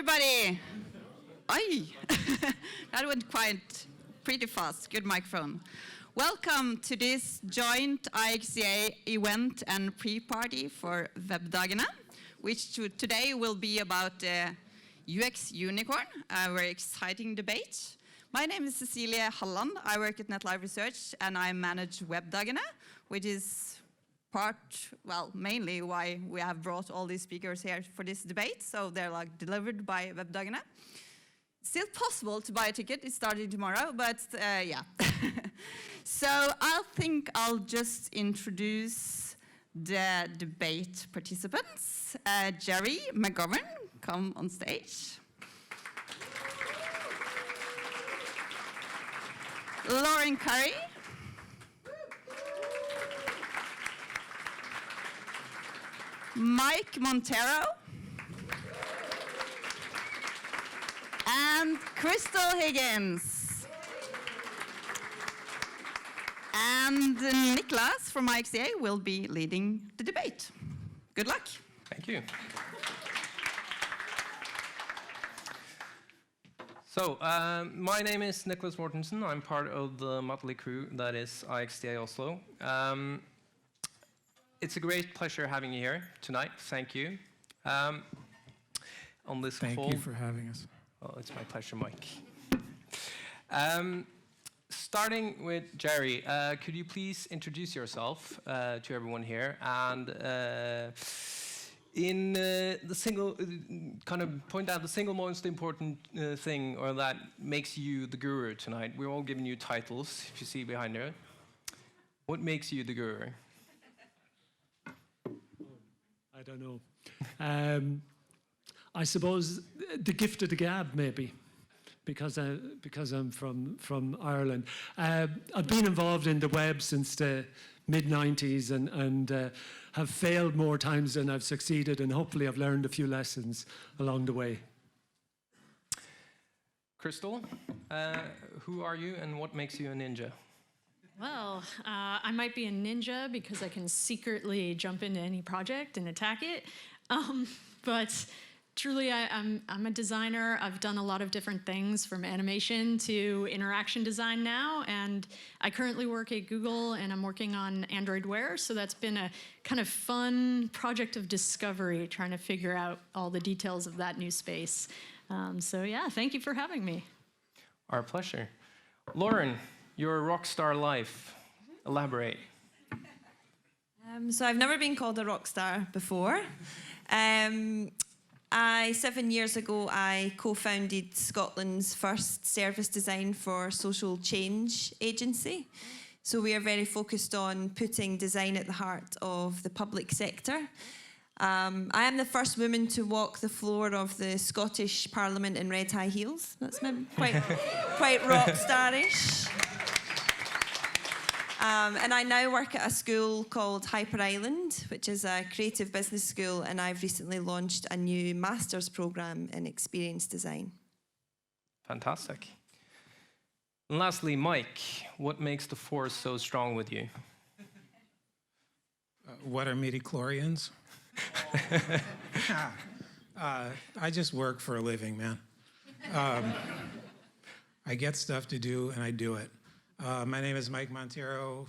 everybody. Aye. That went quite pretty fast. Good microphone. Welcome to this joint IXCA event and pre-party for Webdagene, which today will be about UX Unicorn, a very exciting debate. My name is Cecilie Halland. I work at NetLive Research and I manage Webdagene, which is mainly why we have brought all these speakers here for this debate. So they're like delivered by Webdagene. Still possible to buy a ticket. It's starting tomorrow, but yeah. So I think I'll just introduce the debate participants. Jerry McGovern, come on stage. Lauren Curry. Mike Montero. And Crystal Higgins. And Niklas from IXCA will be leading the debate. Good luck. Thank you. So, my name is Niklas Mortensen. I'm part of the motley crew that is IXCA Oslo. It's a great pleasure having you here tonight. Thank you. On this Thank you for having us. Oh, it's my pleasure, Mike. Starting with Jerry, could you please introduce yourself to everyone here and kind of point out the single most important thing or that makes you the guru tonight. We're all giving you titles, if you see behind there. What makes you the guru? I don't know. I suppose the gift of the gab, maybe, because I'm from Ireland. I've been involved in the web since the mid-90s and have failed more times than I've succeeded, and hopefully I've learned a few lessons along the way. Crystal, who are you and what makes you a ninja? Well, I might be a ninja because I can secretly jump into any project and attack it. But truly, I'm a designer. I've done a lot of different things from animation to interaction design now. And I currently work at Google and I'm working on Android Wear. So that's been a kind of fun project of discovery, trying to figure out all the details of that new space. So yeah, thank you for having me. Our pleasure. Lauren, you're a rock star life. Elaborate. So I've never been called a rock star before. 7 years ago, I co-founded Scotland's first service design for social change agency. So we are very focused on putting design at the heart of the public sector. I am the first woman to walk the floor of the Scottish Parliament in red high heels. That's maybe quite rock starish. And I now work at a school called Hyper Island, which is a creative business school, and I've recently launched a new master's program in experience design. Fantastic. And lastly, Mike, what makes the force so strong with you? What are midichlorians? I just work for a living, man. I get stuff to do, and I do it. My name is Mike Montero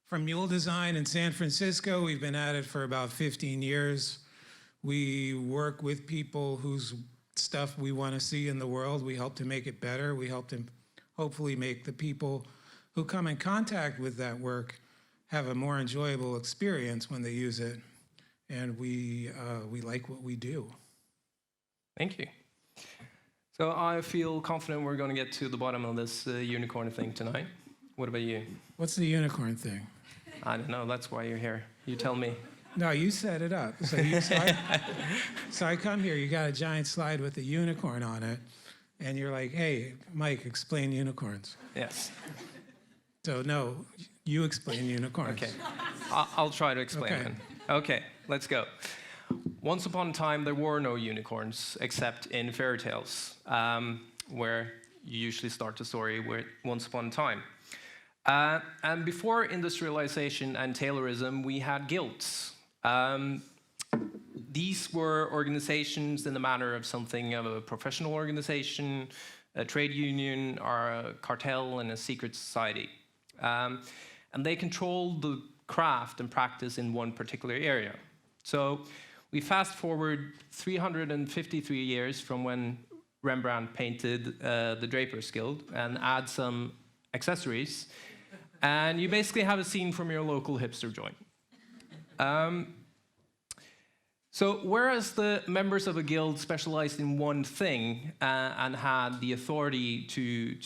from Mule Design in San Francisco. We've been at it for about 15 years. We work with people whose stuff we want to see in the world. We help to make it better. We help to hopefully make the people who come in contact with that work have a more enjoyable experience when they use it. And we like what we do. Thank you. So I feel confident we're going to get to the bottom of this unicorn thing tonight. What about you? What's the unicorn thing? I don't know. That's why you're here. You tell me. No, you set it up. So I come here. You got a giant slide with a unicorn on it. And you're like, hey, Mike, explain unicorns. Yes. So no, you explain unicorns. Okay. I'll try to explain it. Okay, let's go. Once upon a time, there were no unicorns except in fairy tales, where you usually start the story with once upon a time. And before industrialization and Taylorism, we had guilds. these were organizations in the manner of something of a professional organization, a trade union, or a cartel and a secret society. And they controlled the craft and practice in one particular area. So we fast forward 353 years from when Rembrandt painted the Drapers Guild and add some accessories, and you basically have a scene from your local hipster joint. So whereas the members of a guild specialized in one thing and had the authority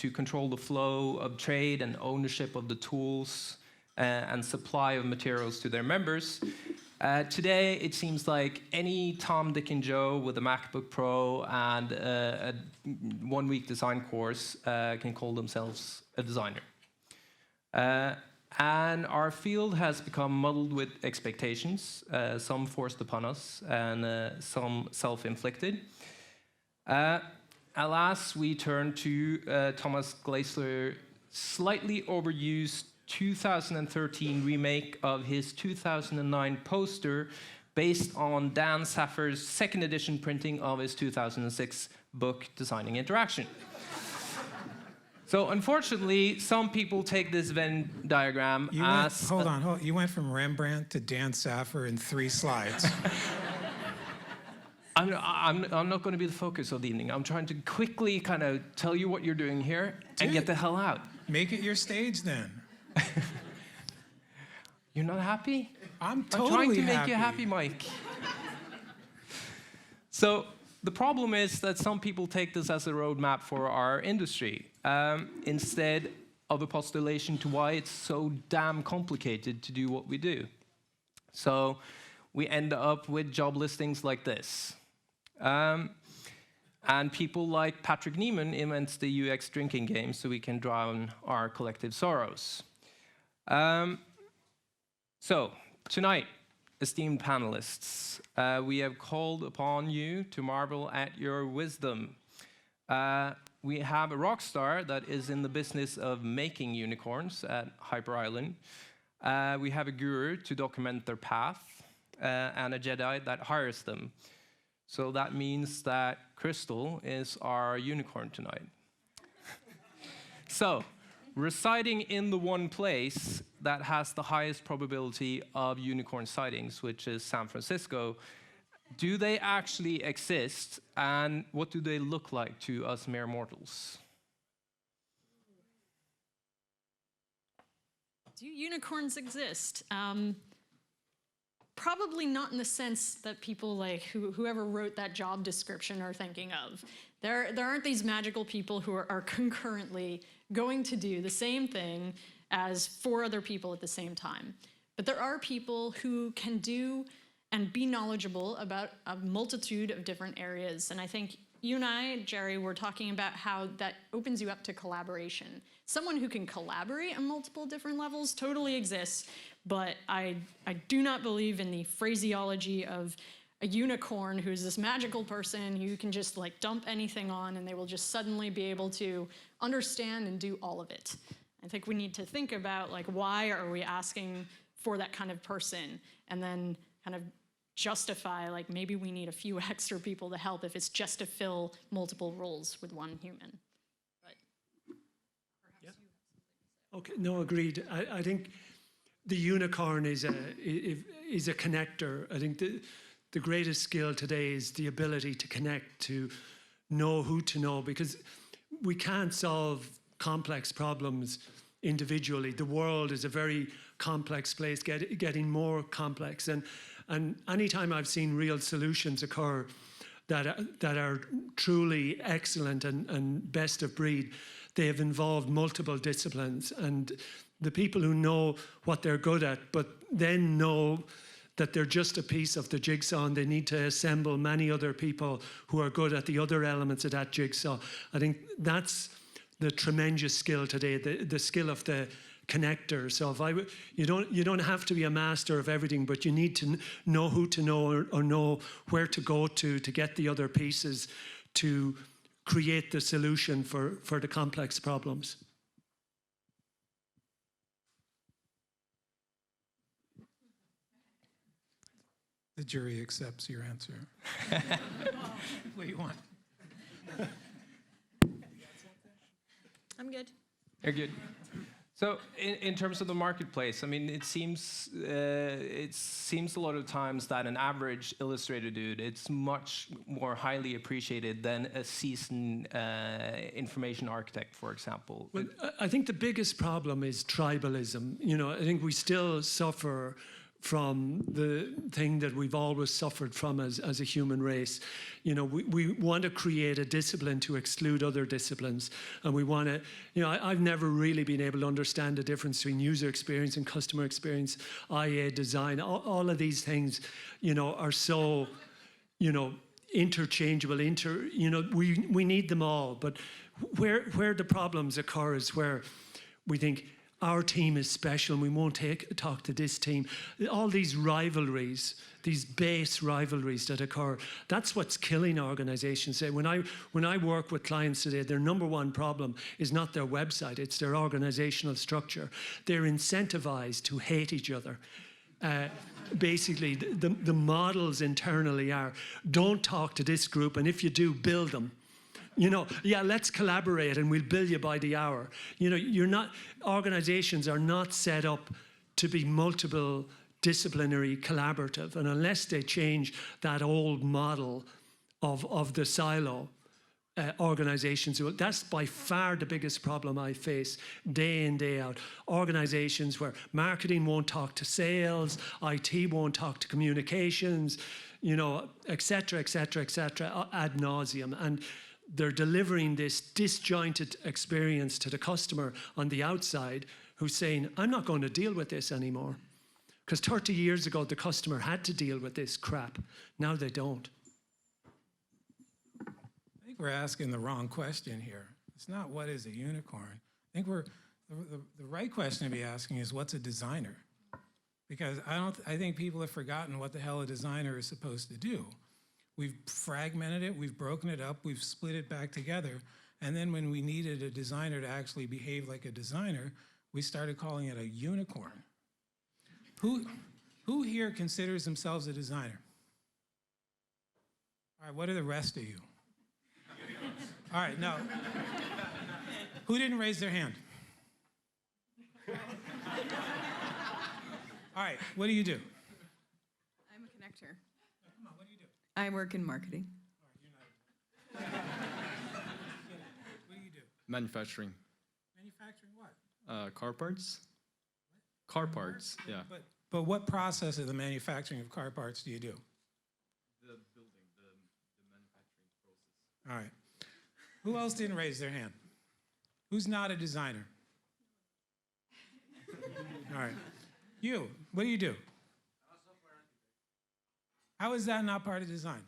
to control the flow of trade and ownership of the tools and supply of materials to their members, today it seems like any Tom, Dick, and Joe with a MacBook Pro and a one-week design course can call themselves a designer. And our field has become muddled with expectations, some forced upon us and some self-inflicted. Alas, we turn to Thomas Glaisler's slightly overused 2013 remake of his 2009 poster based on Dan Saffer's second edition printing of his 2006 book, Designing Interaction. So unfortunately, some people take this Venn diagram as... Hold on. You went from Rembrandt to Dan Saffer in 3 slides. I'm not going to be the focus of the evening. I'm trying to quickly kind of tell you what you're doing here and get the hell out. Make it your stage then. You're not happy? I'm totally trying to happy. make you happy, Mike. So the problem is that some people take this as a roadmap for our industry, instead of a postulation to why it's so damn complicated to do what we do. So we end up with job listings like this. And people like Patrick Neiman invents the UX drinking game so we can drown our collective sorrows. So tonight, esteemed panelists, we have called upon you to marvel at your wisdom. We have a rock star that is in the business of making unicorns at Hyper Island. We have a guru to document their path, and a Jedi that hires them. So that means that Crystal is our unicorn tonight. So, residing in the one place that has the highest probability of unicorn sightings, which is San Francisco, do they actually exist, and what do they look like to us mere mortals? Do unicorns exist? Probably not in the sense that people like whoever wrote that job description are thinking of. There aren't these magical people who are concurrently going to do the same thing as 4 other people at the same time. But there are people who can do and be knowledgeable about a multitude of different areas. And I think you and I, Jerry, were talking about how that opens you up to collaboration. Someone who can collaborate on multiple different levels totally exists, but I do not believe in the phraseology of a unicorn who's this magical person who you can just like dump anything on and they will just suddenly be able to understand and do all of it. I think we need to think about like why are we asking for that kind of person, and then kind of justify like maybe we need a few extra people to help if it's just to fill multiple roles with one human. But Okay, no, agreed. I think the unicorn is a connector. I think the greatest skill today is the ability to connect, to know who to know, because we can't solve complex problems individually. The world is a very complex place, getting more complex. And anytime I've seen real solutions occur that are truly excellent and best of breed, they have involved multiple disciplines. And the people who know what they're good at, but then know that they're just a piece of the jigsaw and they need to assemble many other people who are good at the other elements of that jigsaw. I think that's the tremendous skill today, the skill of the connector. So you don't have to be a master of everything, but you need to know who to know or know where to go to get the other pieces to create the solution for the complex problems. The jury accepts your answer. What do you want? I'm good. You're good. So, in terms of the marketplace, I mean, it seems a lot of times that an average illustrator dude, it's much more highly appreciated than a seasoned information architect, for example. Well, I think the biggest problem is tribalism. You know, I think we still suffer from the thing that we've always suffered from as a human race. You know, we want to create a discipline to exclude other disciplines. And we want to, you know, I've never really been able to understand the difference between user experience and customer experience, IA design. All of these things, you know, are so, you know, interchangeable, you know, we need them all. But where the problems occur is where we think, our team is special and we won't talk to this team. All these rivalries, these base rivalries that occur, that's what's killing organizations today. When I work with clients today, their number one problem is not their website, it's their organizational structure. They're incentivized to hate each other. Basically, the models internally are, don't talk to this group, and if you do, build them. You know, yeah, let's collaborate and we'll bill you by the hour. You know, organizations are not set up to be multiple disciplinary collaborative. And unless they change that old model of the silo, organizations, that's by far the biggest problem I face day in, day out. Organizations where marketing won't talk to sales, IT won't talk to communications, you know, et cetera, ad nauseum. And they're delivering this disjointed experience to the customer on the outside who's saying, I'm not going to deal with this anymore. Because 30 years ago, the customer had to deal with this crap. Now they don't. I think we're asking the wrong question here. It's not what is a unicorn. I think the right question to be asking is what's a designer? Because I think people have forgotten what the hell a designer is supposed to do. We've fragmented it, we've broken it up, we've split it back together, and then when we needed a designer to actually behave like a designer, we started calling it a unicorn. Who here considers themselves a designer? All right, what are the rest of you? All right, no. Who didn't raise their hand? All right, what do you do? I'm a connector. Come on, what do you do? I work in marketing. All right, you're not. What do you do? Manufacturing. Manufacturing what? Car parts? Car parts, yeah. But what process of the manufacturing of car parts do you do? The building, the manufacturing process. All right. Who else didn't raise their hand? Who's not a designer? All right. You, what do you do? How is that not part of design?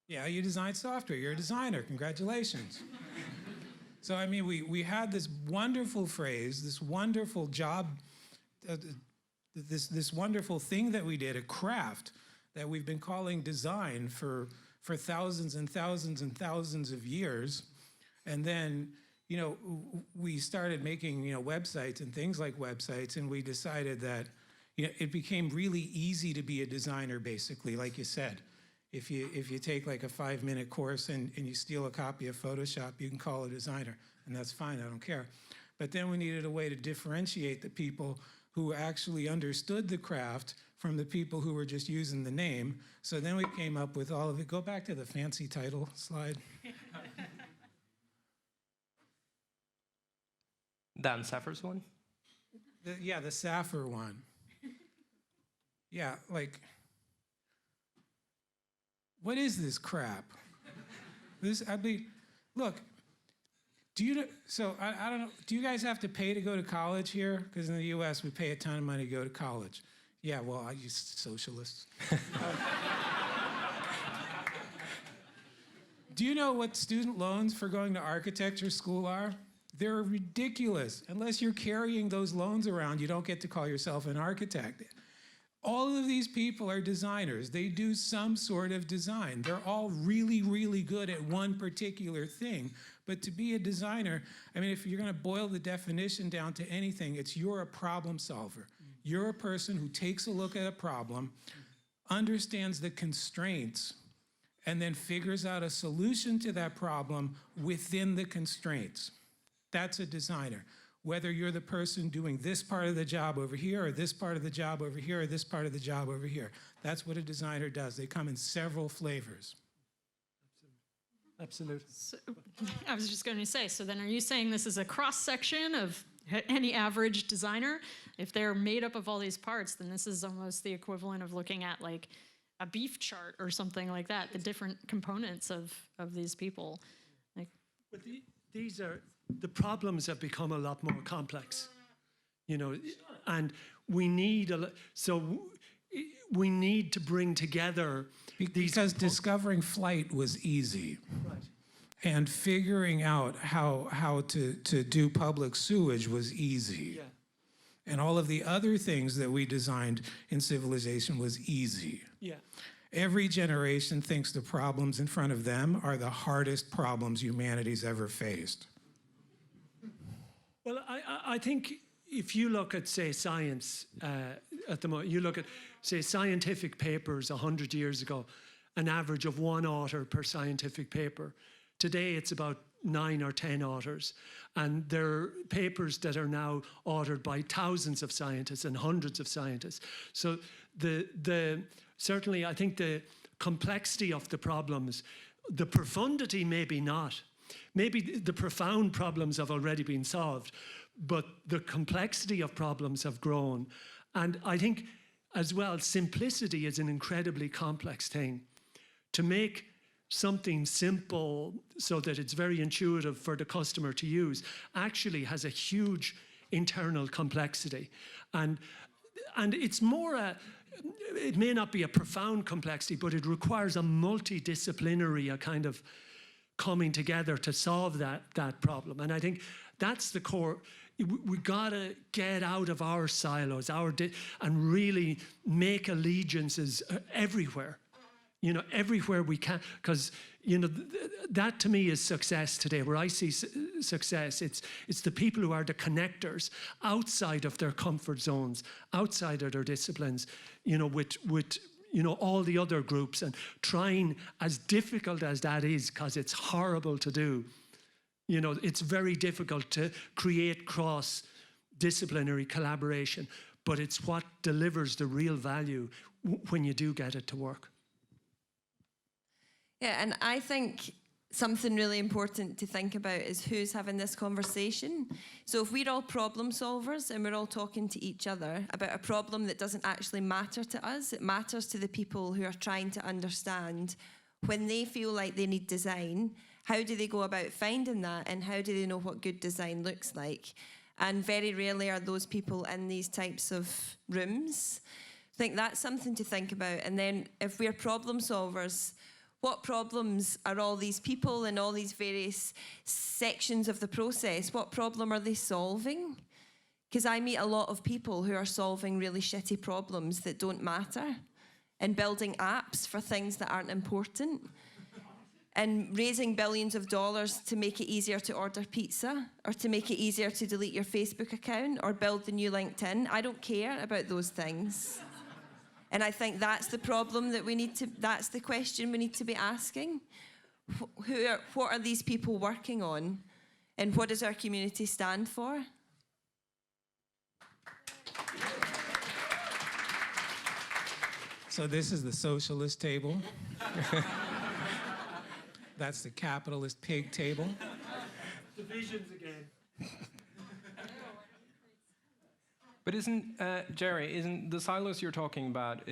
Yeah, you design software. You're a designer. Congratulations. So, I mean, we had this wonderful phrase, this wonderful job, this wonderful thing that we did, a craft that we've been calling design for thousands and thousands and thousands of years. And then, you know, we started making, you know, websites and things like websites, and we decided that, you know, it became really easy to be a designer, basically, like you said. If you take like a 5-minute course and you steal a copy of Photoshop, you can call a designer, and that's fine, I don't care. But then we needed a way to differentiate the people who actually understood the craft from the people who were just using the name. So then we came up with all of it. Go back to the fancy title slide. Dan Saffir's one? Yeah, the Saffir one. Yeah, like, what is this crap? Look, I don't know, do you guys have to pay to go to college here? Because in the US, we pay a ton of money to go to college. Yeah, well, I use socialists. Do you know what student loans for going to architecture school are? They're ridiculous. Unless you're carrying those loans around, you don't get to call yourself an architect. All of these people are designers. They do some sort of design. They're all really, really good at one particular thing. But to be a designer, I mean, if you're going to boil the definition down to anything, it's you're a problem solver. You're a person who takes a look at a problem, understands the constraints, and then figures out a solution to that problem within the constraints. That's a designer. Whether you're the person doing this part of the job over here, or this part of the job over here, or this part of the job over here. That's what a designer does. They come in several flavors. Absolutely. So, I was just going to say, so then are you saying this is a cross-section of any average designer? If they're made up of all these parts, then this is almost the equivalent of looking at like a beef chart or something like that, the different components of these people. Like, But these are, the problems have become a lot more complex, you know, and we need we need to bring together Because discovering flight was easy. Right. And figuring out how to do public sewage was easy. Yeah. And all of the other things that we designed in civilization was easy. Yeah. Every generation thinks the problems in front of them are the hardest problems humanity's ever faced. Well, I think if you look at, say, science at the moment, you look at, say, scientific papers 100 years ago, an average of 1 author per scientific paper. Today, it's about 9 or 10 authors. And there are papers that are now authored by thousands of scientists and hundreds of scientists. So certainly, I think the complexity of the problems, the profundity maybe not. Maybe the profound problems have already been solved, but the complexity of problems have grown. And I think, as well, simplicity is an incredibly complex thing. To make something simple so that it's very intuitive for the customer to use actually has a huge internal complexity. And it's more it may not be a profound complexity, but it requires a multidisciplinary, a kind of coming together to solve that problem. And I think that's the core. We gotta get out of our silos, and really make allegiances everywhere. You know, everywhere we can, because you know that to me is success today. Where I see success, it's the people who are the connectors outside of their comfort zones, outside of their disciplines. You know, with you know all the other groups, and trying, as difficult as that is, because it's horrible to do. You know, it's very difficult to create cross-disciplinary collaboration, but it's what delivers the real value when you do get it to work. Yeah, and I think something really important to think about is who's having this conversation. So if we're all problem solvers and we're all talking to each other about a problem that doesn't actually matter to us, it matters to the people who are trying to understand when they feel like they need design, how do they go about finding that, and how do they know what good design looks like? And very rarely are those people in these types of rooms. I think that's something to think about. And then if we're problem solvers, what problems are all these people in all these various sections of the process, what problem are they solving? Because I meet a lot of people who are solving really shitty problems that don't matter, and building apps for things that aren't important, and raising billions of dollars to make it easier to order pizza, or to make it easier to delete your Facebook account, or build the new LinkedIn. I don't care about those things. And I think that's the problem that that's the question we need to be asking. What are these people working on? And what does our community stand for? So this is the socialist table. That's the capitalist pig table. Divisions again. But Jerry, isn't the silos you're talking about,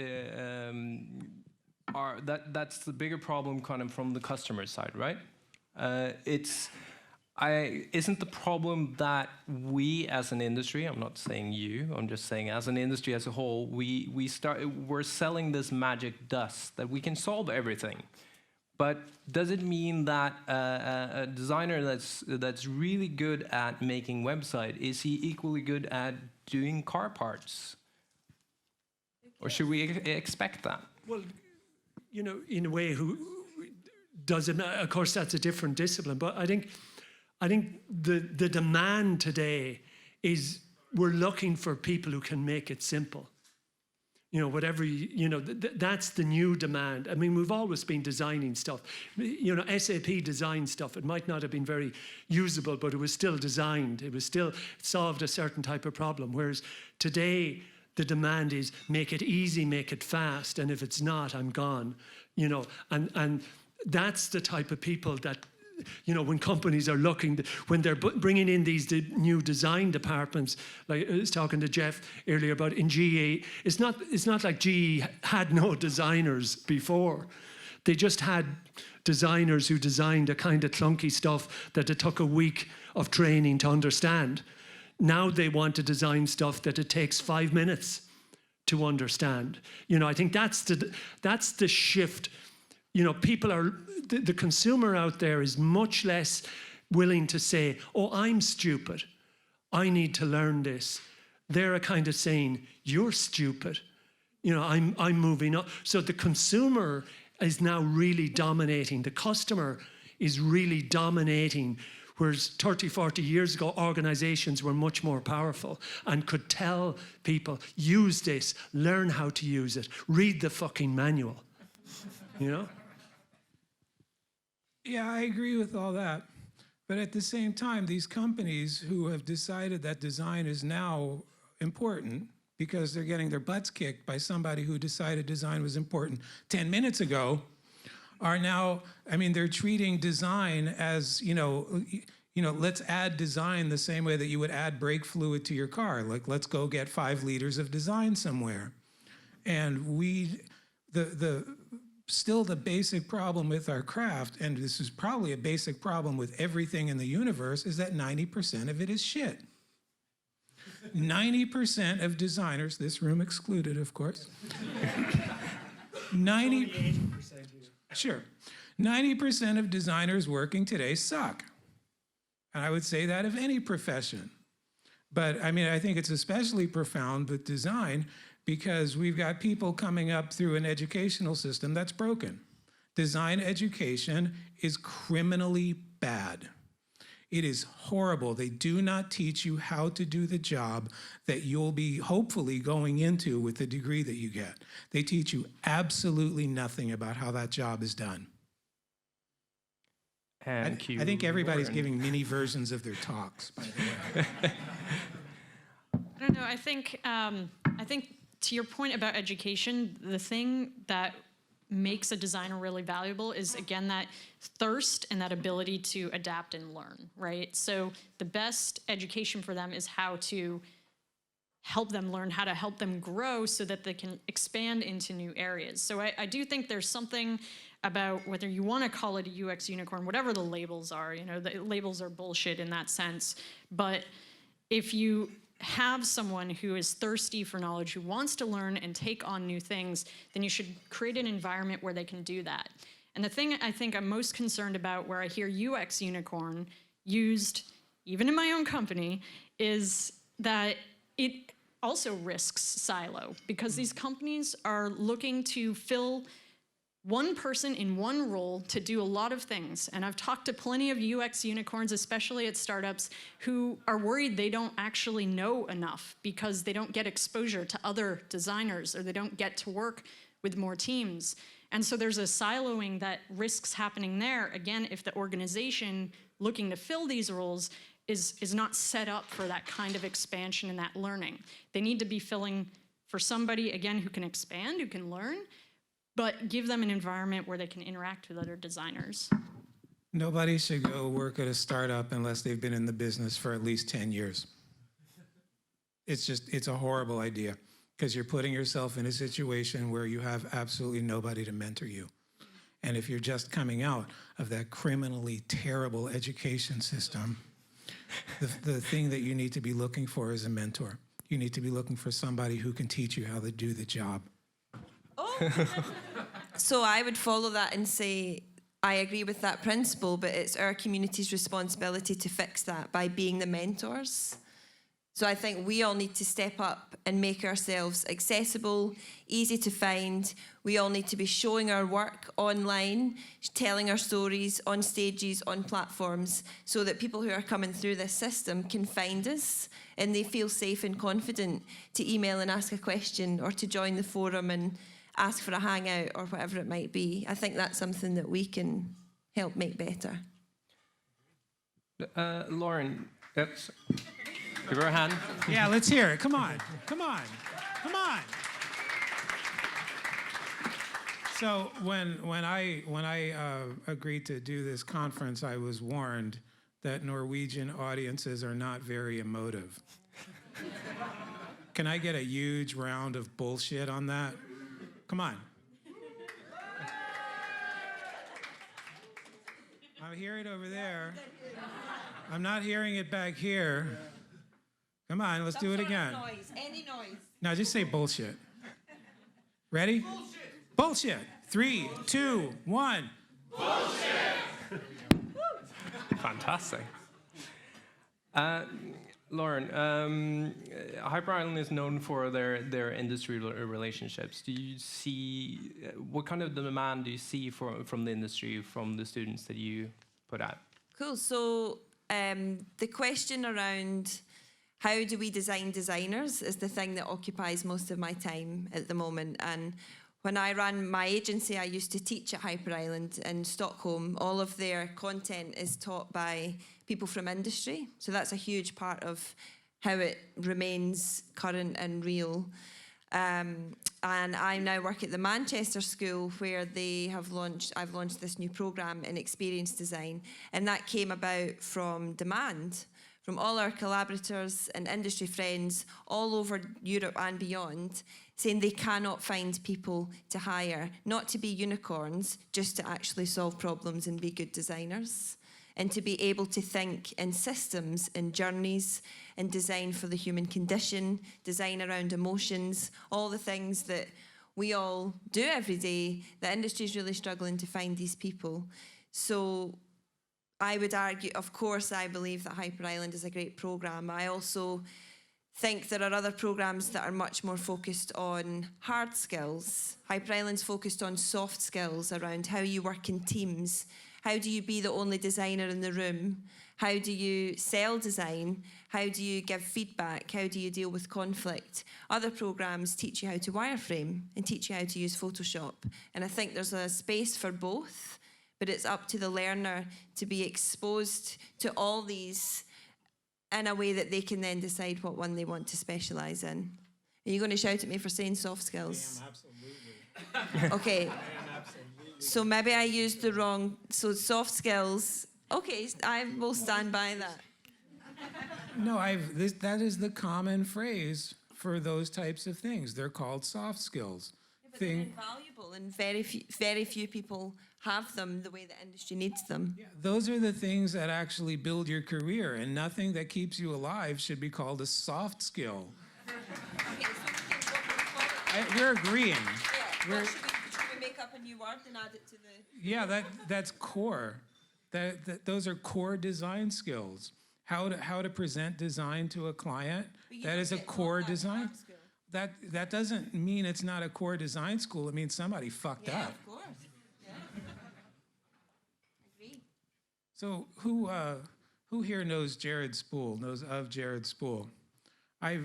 that's the bigger problem kind of from the customer side, right? Isn't the problem that we as an industry, I'm not saying you, I'm just saying as an industry as a whole, we're selling this magic dust that we can solve everything. But does it mean that a designer that's really good at making website, is he equally good at doing car parts? Or should we expect that? Well, you know, in a way, who does it? Of course, that's a different discipline. But I think the demand today is we're looking for people who can make it simple. You know, whatever, that's the new demand. I mean, we've always been designing stuff. You know, SAP designed stuff. It might not have been very usable, but it was still designed. It solved a certain type of problem. Whereas today, the demand is make it easy, make it fast, and if it's not, I'm gone. You know, and that's the type of people that, you know, when companies are looking, when they're bringing in these new design departments, like I was talking to Jeff earlier about in GE, it's not like GE had no designers before. They just had designers who designed a kind of clunky stuff that it took a week of training to understand. Now they want to design stuff that it takes 5 minutes to understand. You know, I think that's the shift. You know, the consumer out there is much less willing to say, oh, I'm stupid, I need to learn this. They're a kind of saying, you're stupid. You know, I'm moving up. So the consumer is now really dominating. The customer is really dominating. Whereas 30, 40 years ago, organizations were much more powerful and could tell people, use this, learn how to use it, read the fucking manual, you know? Yeah, I agree with all that. But at the same time, these companies who have decided that design is now important because they're getting their butts kicked by somebody who decided design was important 10 minutes ago are now, I mean, they're treating design as, let's add design the same way that you would add brake fluid to your car. Like, let's go get 5 liters of design somewhere. And still the basic problem with our craft, and this is probably a basic problem with everything in the universe, is that 90% of it is shit. 90% of designers, this room excluded, of course. 90% of designers working today suck. And I would say that of any profession. But I mean, I think it's especially profound with design because we've got people coming up through an educational system that's broken. Design education is criminally bad. It is horrible. They do not teach you how to do the job that you'll be hopefully going into with the degree that you get. They teach you absolutely nothing about how that job is done. And I think everybody's giving mini versions of their talks, by the way. I don't know. I think to your point about education, the thing that makes a designer really valuable is, again, that thirst and that ability to adapt and learn, right? So the best education for them is how to help them learn, how to help them grow so that they can expand into new areas. So I do think there's something about whether you want to call it a UX unicorn, whatever the labels are, the labels are bullshit in that sense. But if you have someone who is thirsty for knowledge, who wants to learn and take on new things, then you should create an environment where they can do that. And the thing I think I'm most concerned about where I hear UX unicorn used, even in my own company, is that it also risks silo because these companies are looking to fill one person in one role to do a lot of things. And I've talked to plenty of UX unicorns, especially at startups, who are worried they don't actually know enough because they don't get exposure to other designers or they don't get to work with more teams. And so there's a siloing that risks happening there, again, if the organization looking to fill these roles is not set up for that kind of expansion and that learning. They need to be filling for somebody, again, who can expand, who can learn, but give them an environment where they can interact with other designers. Nobody should go work at a startup unless they've been in the business for at least 10 years. It's a horrible idea because you're putting yourself in a situation where you have absolutely nobody to mentor you. And if you're just coming out of that criminally terrible education system, the thing that you need to be looking for is a mentor. You need to be looking for somebody who can teach you how to do the job. So I would follow that and say, I agree with that principle, but it's our community's responsibility to fix that by being the mentors. So I think we all need to step up and make ourselves accessible, easy to find. We all need to be showing our work online, telling our stories on stages, on platforms, so that people who are coming through this system can find us and they feel safe and confident to email and ask a question or to join the forum and ask for a hangout or whatever it might be. I think that's something that we can help make better. Lauren, oops. Give her a hand. Yeah, let's hear it. Come on, come on, come on. So when I agreed to do this conference, I was warned that Norwegian audiences are not very emotive. Can I get a huge round of bullshit on that? Come on. I hear it over there. I'm not hearing it back here. Come on, let's do it again. Noise, any noise. Now just say bullshit. Ready? Bullshit. Bullshit. 3, 2, 1. Fantastic. Lauren, Hyper Island is known for their industry relationships. Do you see, what kind of demand do you see from the industry, from the students that you put out? Cool. So the question around how do we design designers is the thing that occupies most of my time at the moment. And when I ran my agency, I used to teach at Hyper Island in Stockholm. All of their content is taught by people from industry. So that's a huge part of how it remains current and real. And I now work at the Manchester School where I've launched this new program in experience design. And that came about from demand from all our collaborators and industry friends all over Europe and beyond, saying they cannot find people to hire, not to be unicorns, just to actually solve problems and be good designers, and to be able to think in systems and journeys and design for the human condition, design around emotions, all the things that we all do every day. The industry is really struggling to find these people. So I would argue, of course, I believe that Hyper Island is a great programme. I also think there are other programmes that are much more focused on hard skills. Hyper Island's focused on soft skills around how you work in teams. How do you be the only designer in the room? How do you sell design? How do you give feedback? How do you deal with conflict? Other programmes teach you how to wireframe and teach you how to use Photoshop. And I think there's a space for both. But it's up to the learner to be exposed to all these in a way that they can then decide what one they want to specialise in. Are you going to shout at me for saying soft skills? I am, absolutely. Okay. I am, absolutely. So maybe I used the wrong, so soft skills. Okay, I will stand by that. No, that is the common phrase for those types of things. They're called soft skills. But they're invaluable and very few people have them the way the industry needs them. Yeah, those are the things that actually build your career, and nothing that keeps you alive should be called a soft skill. Okay, so We're agreeing. should we make up a new word and add it to the... Yeah, that's core. Those are core design skills. How to present design to a client, that is a core design. That doesn't mean it's not a core design school. It means somebody fucked up. Of course. Yeah. Agree. So who here knows Jared Spool? Knows of Jared Spool?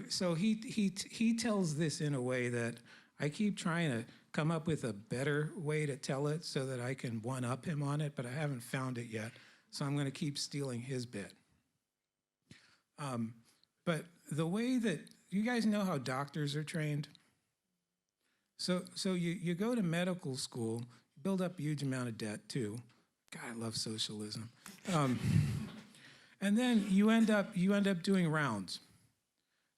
So he tells this in a way that I keep trying to come up with a better way to tell it so that I can one-up him on it, but I haven't found it yet. So I'm going to keep stealing his bit. But the way that you guys know how doctors are trained. So you go to medical school, build up a huge amount of debt too. God, I love socialism. And then you end up doing rounds.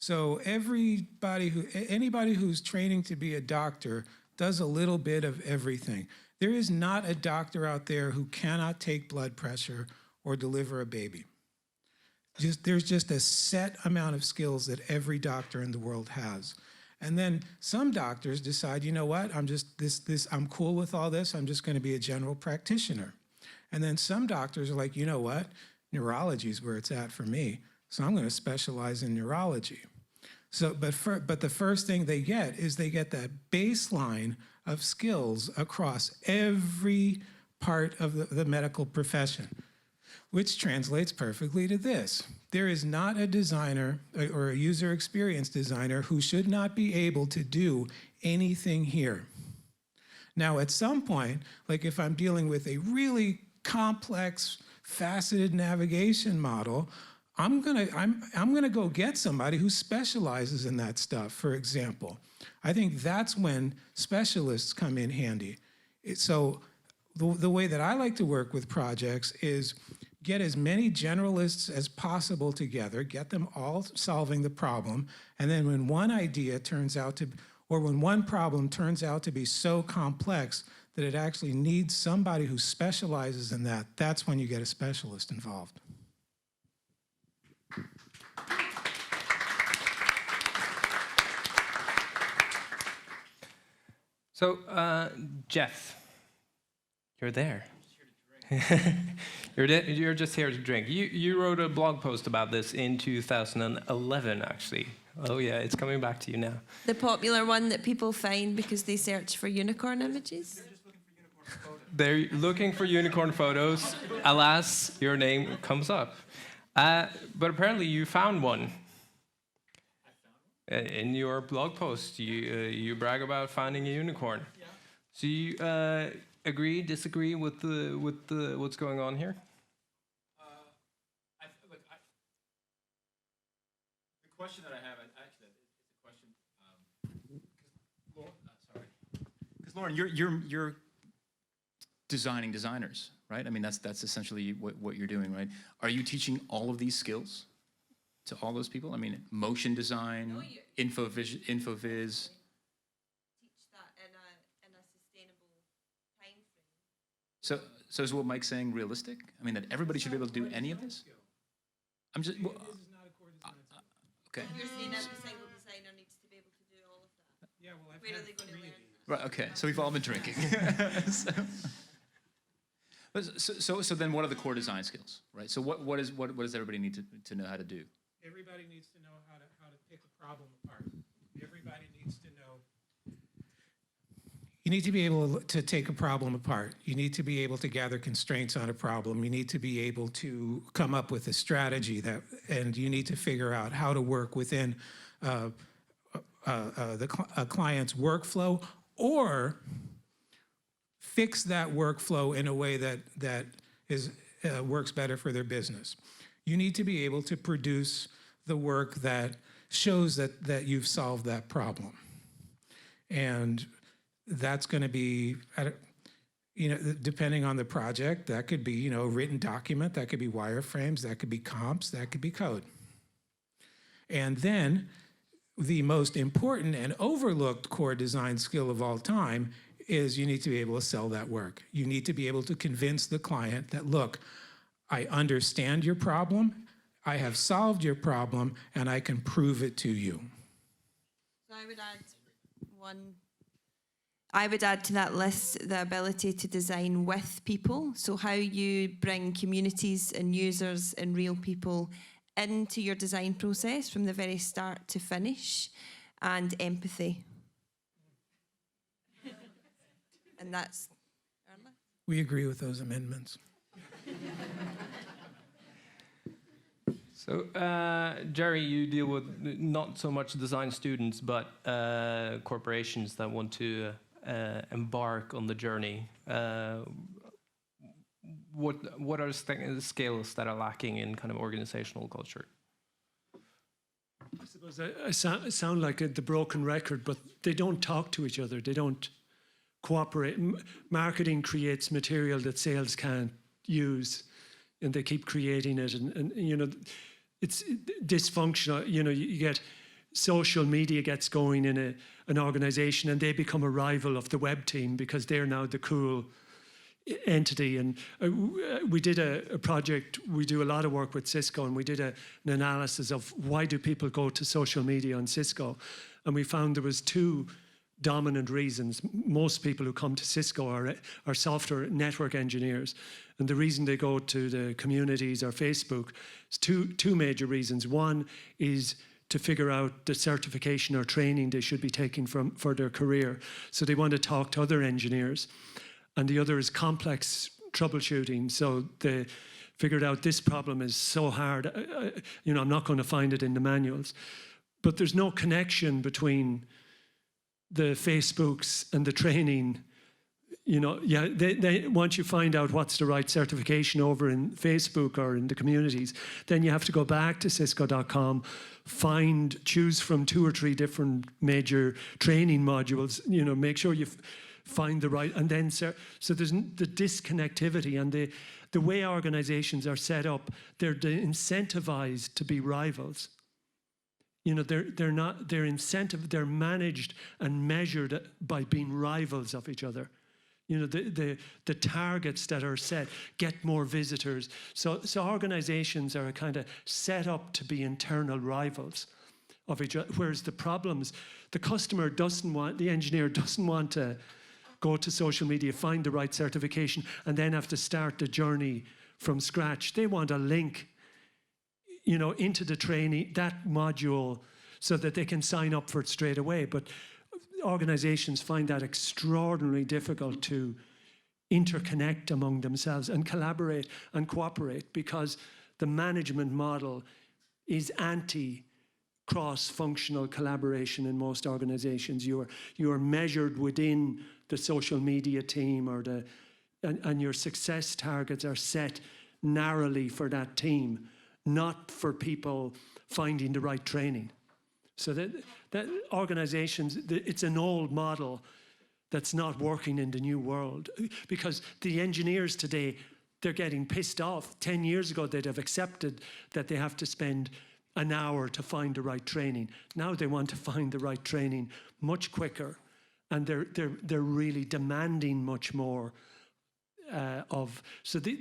So anybody who's training to be a doctor does a little bit of everything. There is not a doctor out there who cannot take blood pressure or deliver a baby. There's just a set amount of skills that every doctor in the world has. And then some doctors decide, you know what, I'm cool with all this, I'm just gonna be a general practitioner. And then some doctors are like, you know what, neurology is where it's at for me. so I'm going to specialize in neurology. So, but the first thing they get is they get that baseline of skills across every part of the medical profession, which translates perfectly to this. There is not a designer or a user experience designer who should not be able to do anything here. Now, at some point, like if I'm dealing with a really complex, faceted navigation model, I'm gonna go get somebody who specializes in that stuff, for example. I think that's when specialists come in handy. So the way that I like to work with projects is get as many generalists as possible together, get them all solving the problem, and then when one idea turns out to, or when one problem turns out to be so complex that it actually needs somebody who specializes in that, that's when you get a specialist involved. So, Jeff, you're there. You're just here to drink. You wrote a blog post about this in 2011, actually. Oh yeah, it's coming back to you now. The popular one that people find because they search for unicorn images? They're looking for unicorn photos. Alas, your name comes up. But apparently you found one. In your blog post, you brag about finding a unicorn. Yeah. So you agree, disagree with what's going on here? The question that I have, actually, is a question. Because Lauren, you're designing designers, right? I mean, that's essentially what you're doing, right? Are you teaching all of these skills to all those people? I mean, motion design, infoviz. Teach that in a sustainable time frame. So is what Mike's saying realistic? I mean, that everybody should be able to do any of this? I'm just. Well, This is not a core design skill. okay. You're saying every single designer needs to be able to do all of that. Yeah, well, I've Where are had they going to 3 learn of these. Right. Okay. So we've all been drinking. So then, what are the core design skills, right? So what does everybody need to know how to do? Everybody needs to know how to pick a problem apart. Everybody needs to know. You need to be able to take a problem apart. You need to be able to gather constraints on a problem. You need to be able to come up with a strategy and you need to figure out how to work within a client's workflow, or fix that workflow in a way that works better for their business. You need to be able to produce the work that shows that you've solved that problem. And that's going to be, depending on the project, that could be, a written document, that could be wireframes, that could be comps, that could be code. And then the most important and overlooked core design skill of all time is you need to be able to sell that work. You need to be able to convince the client that, look, I understand your problem, I have solved your problem, and I can prove it to you. So I would add to that list the ability to design with people. So how you bring communities and users and real people into your design process from the very start to finish, and empathy. And that's Erla. We agree with those amendments. So, Jerry, you deal with not so much design students, but corporations that want to embark on the journey. What are the skills that are lacking in kind of organizational culture? I suppose I sound like the broken record, but they don't talk to each other. They don't cooperate. Marketing creates material that sales can't use, and they keep creating it. And it's dysfunctional. You get social media gets going in an organization, and they become a rival of the web team because they're now the cool entity. And we did a project, we do a lot of work with Cisco, and we did an analysis of why do people go to social media on Cisco, and we found there was 2 dominant reasons. Most people who come to Cisco are software network engineers, And the reason they go to the communities or Facebook is two major reasons. One is to figure out the certification or training they should be taking for their career. So they want to talk to other engineers. And the other is complex troubleshooting. So they figured out this problem is so hard, I'm not going to find it in the manuals. But there's no connection between the Facebooks and the training. They once you find out what's the right certification over in Facebook or in the communities, then you have to go back to Cisco.com, choose from 2 or 3 different major training modules, make sure you find the right, and then, so there's the disconnectivity, and the way organizations are set up, they're incentivized to be rivals. They're managed and measured by being rivals of each other. The targets that are set, get more visitors. So organizations are kind of set up to be internal rivals of each other, whereas the problems, the engineer doesn't want to go to social media, find the right certification, and then have to start the journey from scratch. They want a link, into the training, that module, so that they can sign up for it straight away. But organizations find that extraordinarily difficult to interconnect among themselves and collaborate and cooperate, because the management model is anti-cross-functional collaboration in most organizations. You are measured within the social media team, and your success targets are set narrowly for that team, not for people finding the right training. So that organizations, it's an old model that's not working in the new world, because the engineers today, they're getting pissed off. 10 years ago, they'd have accepted that they have to spend an hour to find the right training. Now they want to find the right training much quicker, and they're really demanding much more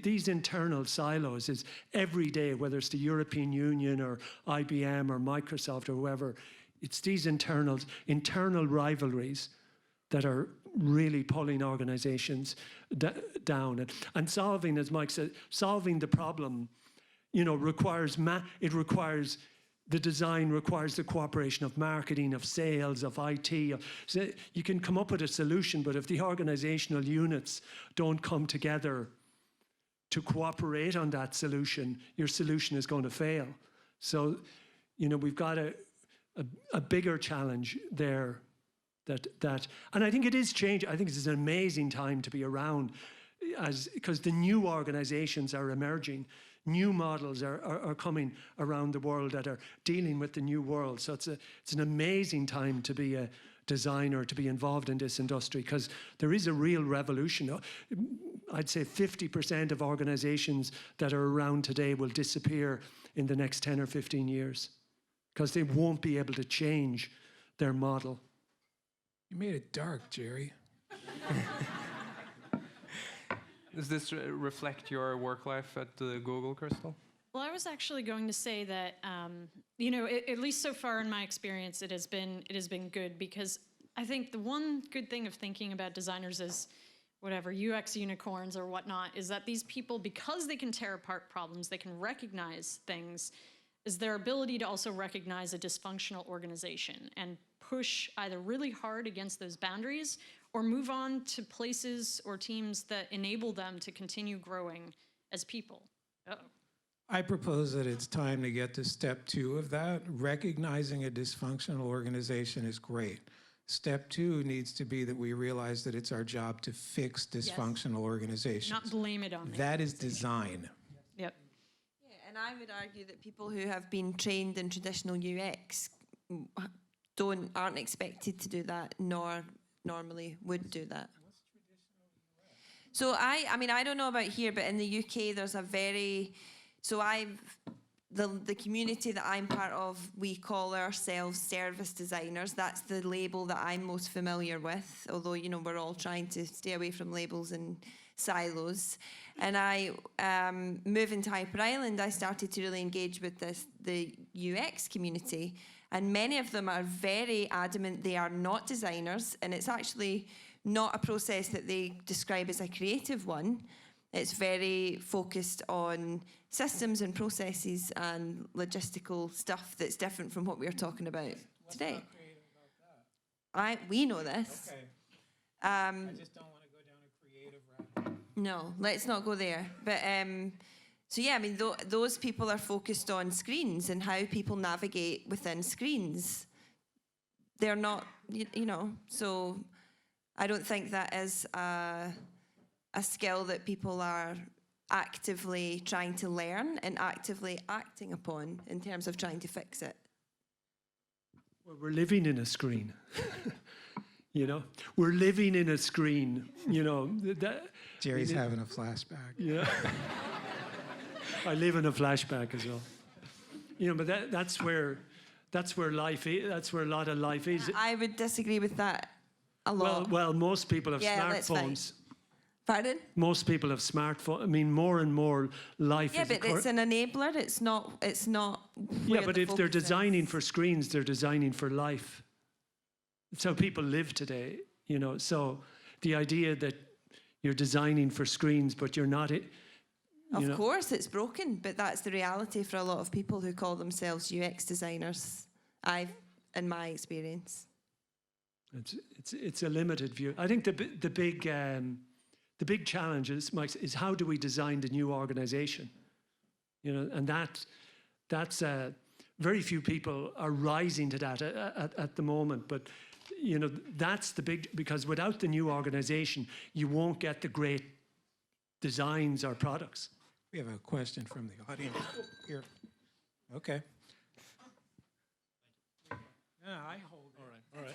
these internal silos is every day, whether it's the European Union or IBM or Microsoft or whoever, it's these internal rivalries that are really pulling organizations down. And solving, as Mike said, solving the problem, the design requires the cooperation of marketing, of sales, of IT. So you can come up with a solution, but if the organizational units don't come together to cooperate on that solution, your solution is going to fail. So, we've got a bigger challenge there. And I think it is changing. I think it's an amazing time to be around, because the new organizations are emerging. New models are coming around the world that are dealing with the new world. So it's an amazing time to be a designer, to be involved in this industry, because there is a real revolution. I'd say 50% of organizations that are around today will disappear in the next 10 or 15 years, because they won't be able to change their model. You made it dark, Jerry. Does this reflect your work life at Google, Crystal? Well, I was actually going to say that, at least so far in my experience, it has been good, because I think the one good thing of thinking about designers as whatever, UX unicorns or whatnot, is that these people, because they can tear apart problems, they can recognize things, is their ability to also recognize a dysfunctional organization and push either really hard against those boundaries or move on to places or teams that enable them to continue growing as people. I propose that it's time to get to step 2 of that. Recognizing a dysfunctional organization is great. Step 2 needs to be that we realize that it's our job to fix dysfunctional organizations. Not blame it on them. That is design. Yep. Yeah, and I would argue that people who have been trained in traditional UX aren't expected to do that, nor normally would do that. So I don't know about here, but in the UK there's the community that I'm part of, we call ourselves service designers. That's the label that I'm most familiar with, although we're all trying to stay away from labels and silos. And I moving to Hyper Island, I started to really engage with the UX community. And many of them are very adamant they are not designers, and it's actually not a process that they describe as a creative one. It's very focused on systems and processes and logistical stuff that's different from what we're talking about today. We know this. Okay. I just don't want to go down a creative rabbit. No, let's not go there. But so yeah, I mean, those people are focused on screens and how people navigate within screens. They're not, you know. So I don't think that is a skill that people are actively trying to learn and actively acting upon in terms of trying to fix it. Well, we're living in a screen. You know, we're living in a screen. You know, Jerry's having a flashback. Yeah. I live in a flashback as well. You know, but that's where life is. That's where a lot of life is. I would disagree with that a lot. Well, most people have Yeah, that's fine. smartphones. Pardon? Most people have smartphones. I mean, more and more life Yeah, is. but it's an enabler. It's not. Yeah, where but the if they're focus is. designing for screens, they're designing for life. It's how people live today, you know. So the idea that you're designing for screens, but you're not it. Of course, it's broken, but that's the reality for a lot of people who call themselves UX designers. In my experience. It's a limited view. I think the big challenge is how do we design the new organization? You know, and that's very few people are rising to that at the moment. But you know, that's the big, because without the new organization, you won't get the great designs or products. We have a question from the audience here. Okay. Yeah, I hold it. All right.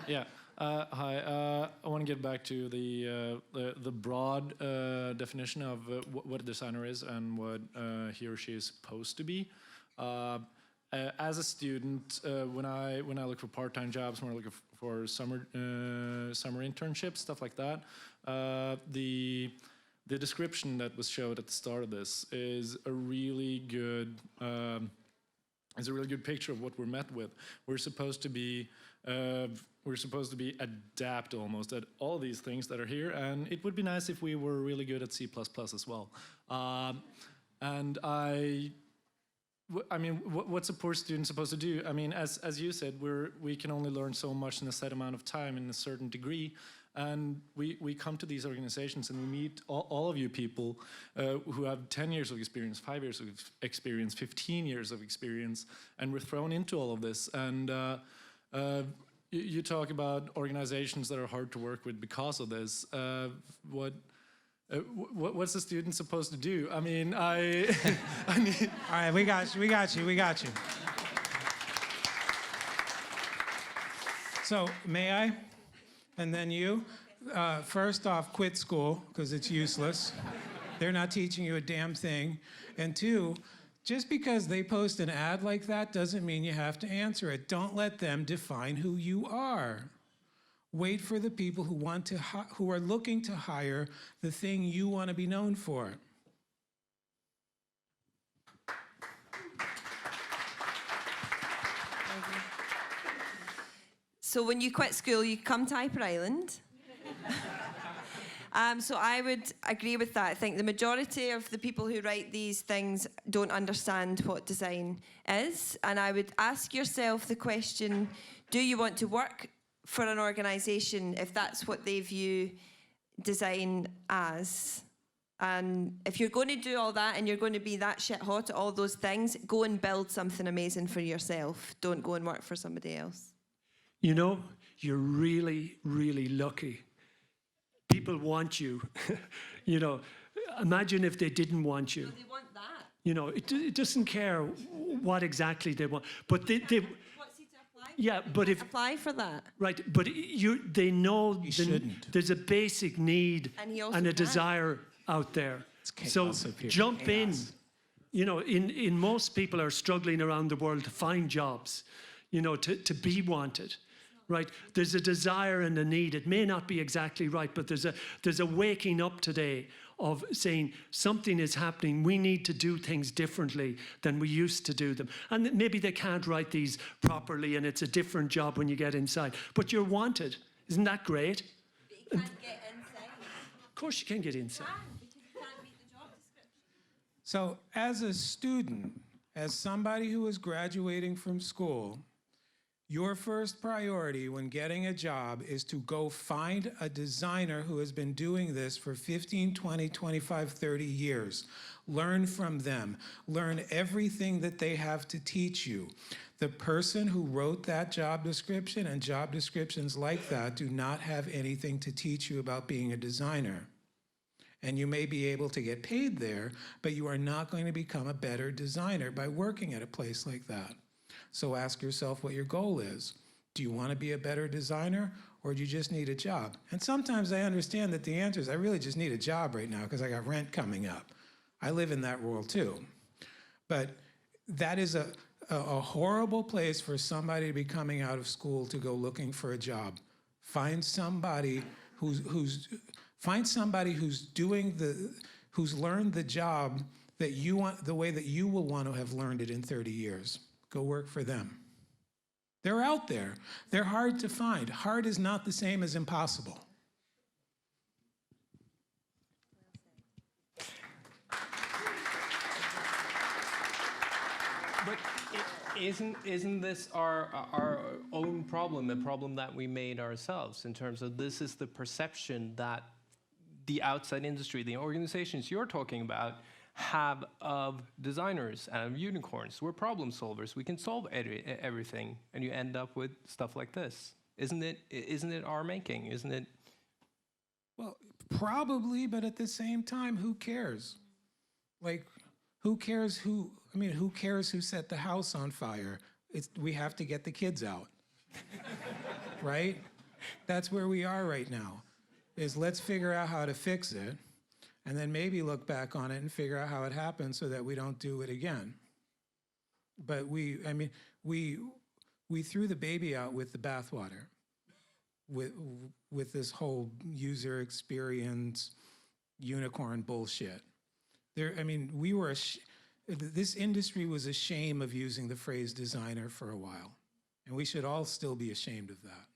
Yeah. Hi. I want to get back to the broad definition of what a designer is and what he or she is supposed to be. As a student, when I look for part-time jobs, when I look for summer internships, stuff like that, the description that was showed at the start of this is a really good picture of what we're met with. We're supposed to be adept almost at all these things that are here, and it would be nice if we were really good at C++ as well. I mean, what's a poor student supposed to do? I mean, as you said, we can only learn so much in a set amount of time in a certain degree. And we come to these organizations and we meet all of you people who have 10 years of experience, 5 years of experience, 15 years of experience, and we're thrown into all of this. And you talk about organizations that are hard to work with because of this. What's the student supposed to do? I mean, I need... All right, we got you. So, may I? And then you? First off, quit school, because it's useless. They're not teaching you a damn thing. And two, just because they post an ad like that doesn't mean you have to answer it. Don't let them define who you are. Wait for the people who are looking to hire the thing you want to be known for. So when you quit school, you come to Hyper Island. So I would agree with that. I think the majority of the people who write these things don't understand what design is. And I would ask yourself the question, do you want to work for an organization if that's what they view design as? And if you're going to do all that and you're going to be that shit hot at all those things, go and build something amazing for yourself. Don't go and work for somebody else. You know, you're really, really lucky. People want you. You know, imagine if they didn't want you. So they want that. You know, it doesn't care what exactly they want, but they What's he to apply for? yeah, but if Apply for that. right, but they know shouldn't. there's a basic need And he also and a can. desire out there. chaos So up here. jump in. Chaos. You know, in most people are struggling around the world to find jobs, you know, to be wanted. Right, there's a desire and a need. It may not be exactly right, but there's a waking up today of saying something is happening. We need to do things differently than we used to do them. And maybe they can't write these properly, and it's a different job when you get inside. But you're wanted. Isn't that great? But you can't get inside. course you can get inside. So as a student, as somebody who is graduating from school, your first priority when getting a job is to go find a designer who has been doing this for 15, 20, 25, 30 years. Learn from them. Learn everything that they have to teach you. The person who wrote that job description and job descriptions like that do not have anything to teach you about being a designer. And you may be able to get paid there, but you are not going to become a better designer by working at a place like that. So ask yourself what your goal is. Do you want to be a better designer, or do you just need a job? And sometimes I understand that the answer is I really just need a job right now because I got rent coming up. I live in that world too. But that is a horrible place for somebody to be coming out of school to go looking for a job. Find somebody who's learned the job that you want, the way that you will want to have learned it in 30 years. Go work for them. They're out there. They're hard to find. Hard is not the same as impossible. But isn't this our own problem, a problem that we made ourselves in terms of this is the perception that the outside industry, the organizations you're talking about, have of designers and of unicorns? We're problem solvers. We can solve everything, and you end up with stuff like this. Isn't it our making? Isn't it? Well, probably, but at the same time, who cares? Like, who cares who set the house on fire? We have to get the kids out, right? That's where we are right now, is let's figure out how to fix it, and then maybe look back on it and figure out how it happened so that we don't do it again. But we threw the baby out with the bathwater with this whole user experience unicorn bullshit. This industry was ashamed of using the phrase designer for a while, and we should all still be ashamed of that.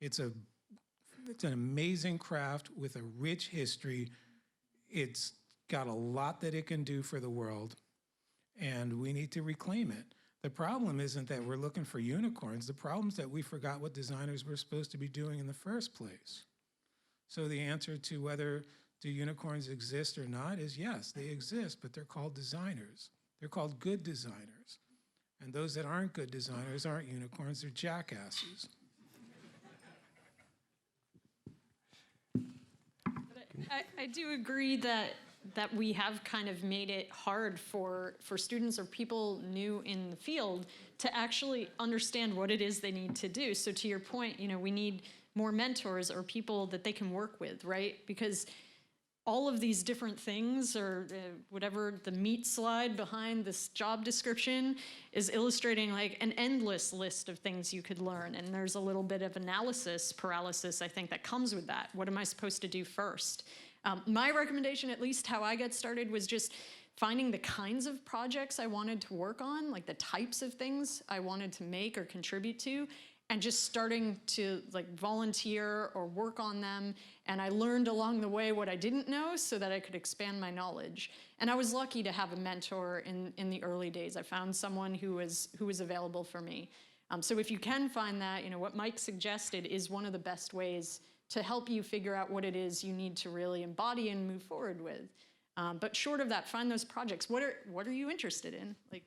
It's an amazing craft with a rich history. It's got a lot that it can do for the world, and we need to reclaim it. The problem isn't that we're looking for unicorns. The problem is that we forgot what designers were supposed to be doing in the first place. So the answer to whether do unicorns exist or not is yes, they exist, but they're called designers. They're called good designers. And those that aren't good designers aren't unicorns, they're jackasses. I do agree that we have kind of made it hard for students or people new in the field to actually understand what it is they need to do. So to your point, we need more mentors or people that they can work with, right? Because all of these different things, or whatever the meat slide behind this job description is illustrating like an endless list of things you could learn. And there's a little bit of analysis paralysis, I think, that comes with that. What am I supposed to do first? My recommendation, at least how I got started, was just finding the kinds of projects I wanted to work on, like the types of things I wanted to make or contribute to, and just starting to like volunteer or work on them. And I learned along the way what I didn't know so that I could expand my knowledge. And I was lucky to have a mentor in the early days. I found someone who was available for me. So if you can find that, what Mike suggested is one of the best ways to help you figure out what it is you need to really embody and move forward with. But short of that, find those projects. What are you interested in? Like,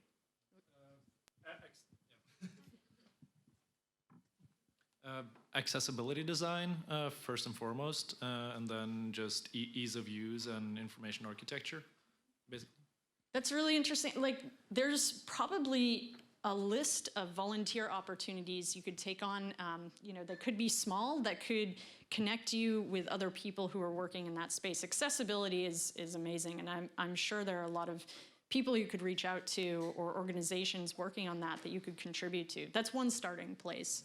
accessibility design, first and foremost, and then just ease of use and information architecture, basically. That's really interesting. Like, there's probably a list of volunteer opportunities you could take on, that could be small, that could connect you with other people who are working in that space. Accessibility is amazing, and I'm sure there are a lot of people you could reach out to or organizations working on that you could contribute to. That's one starting place.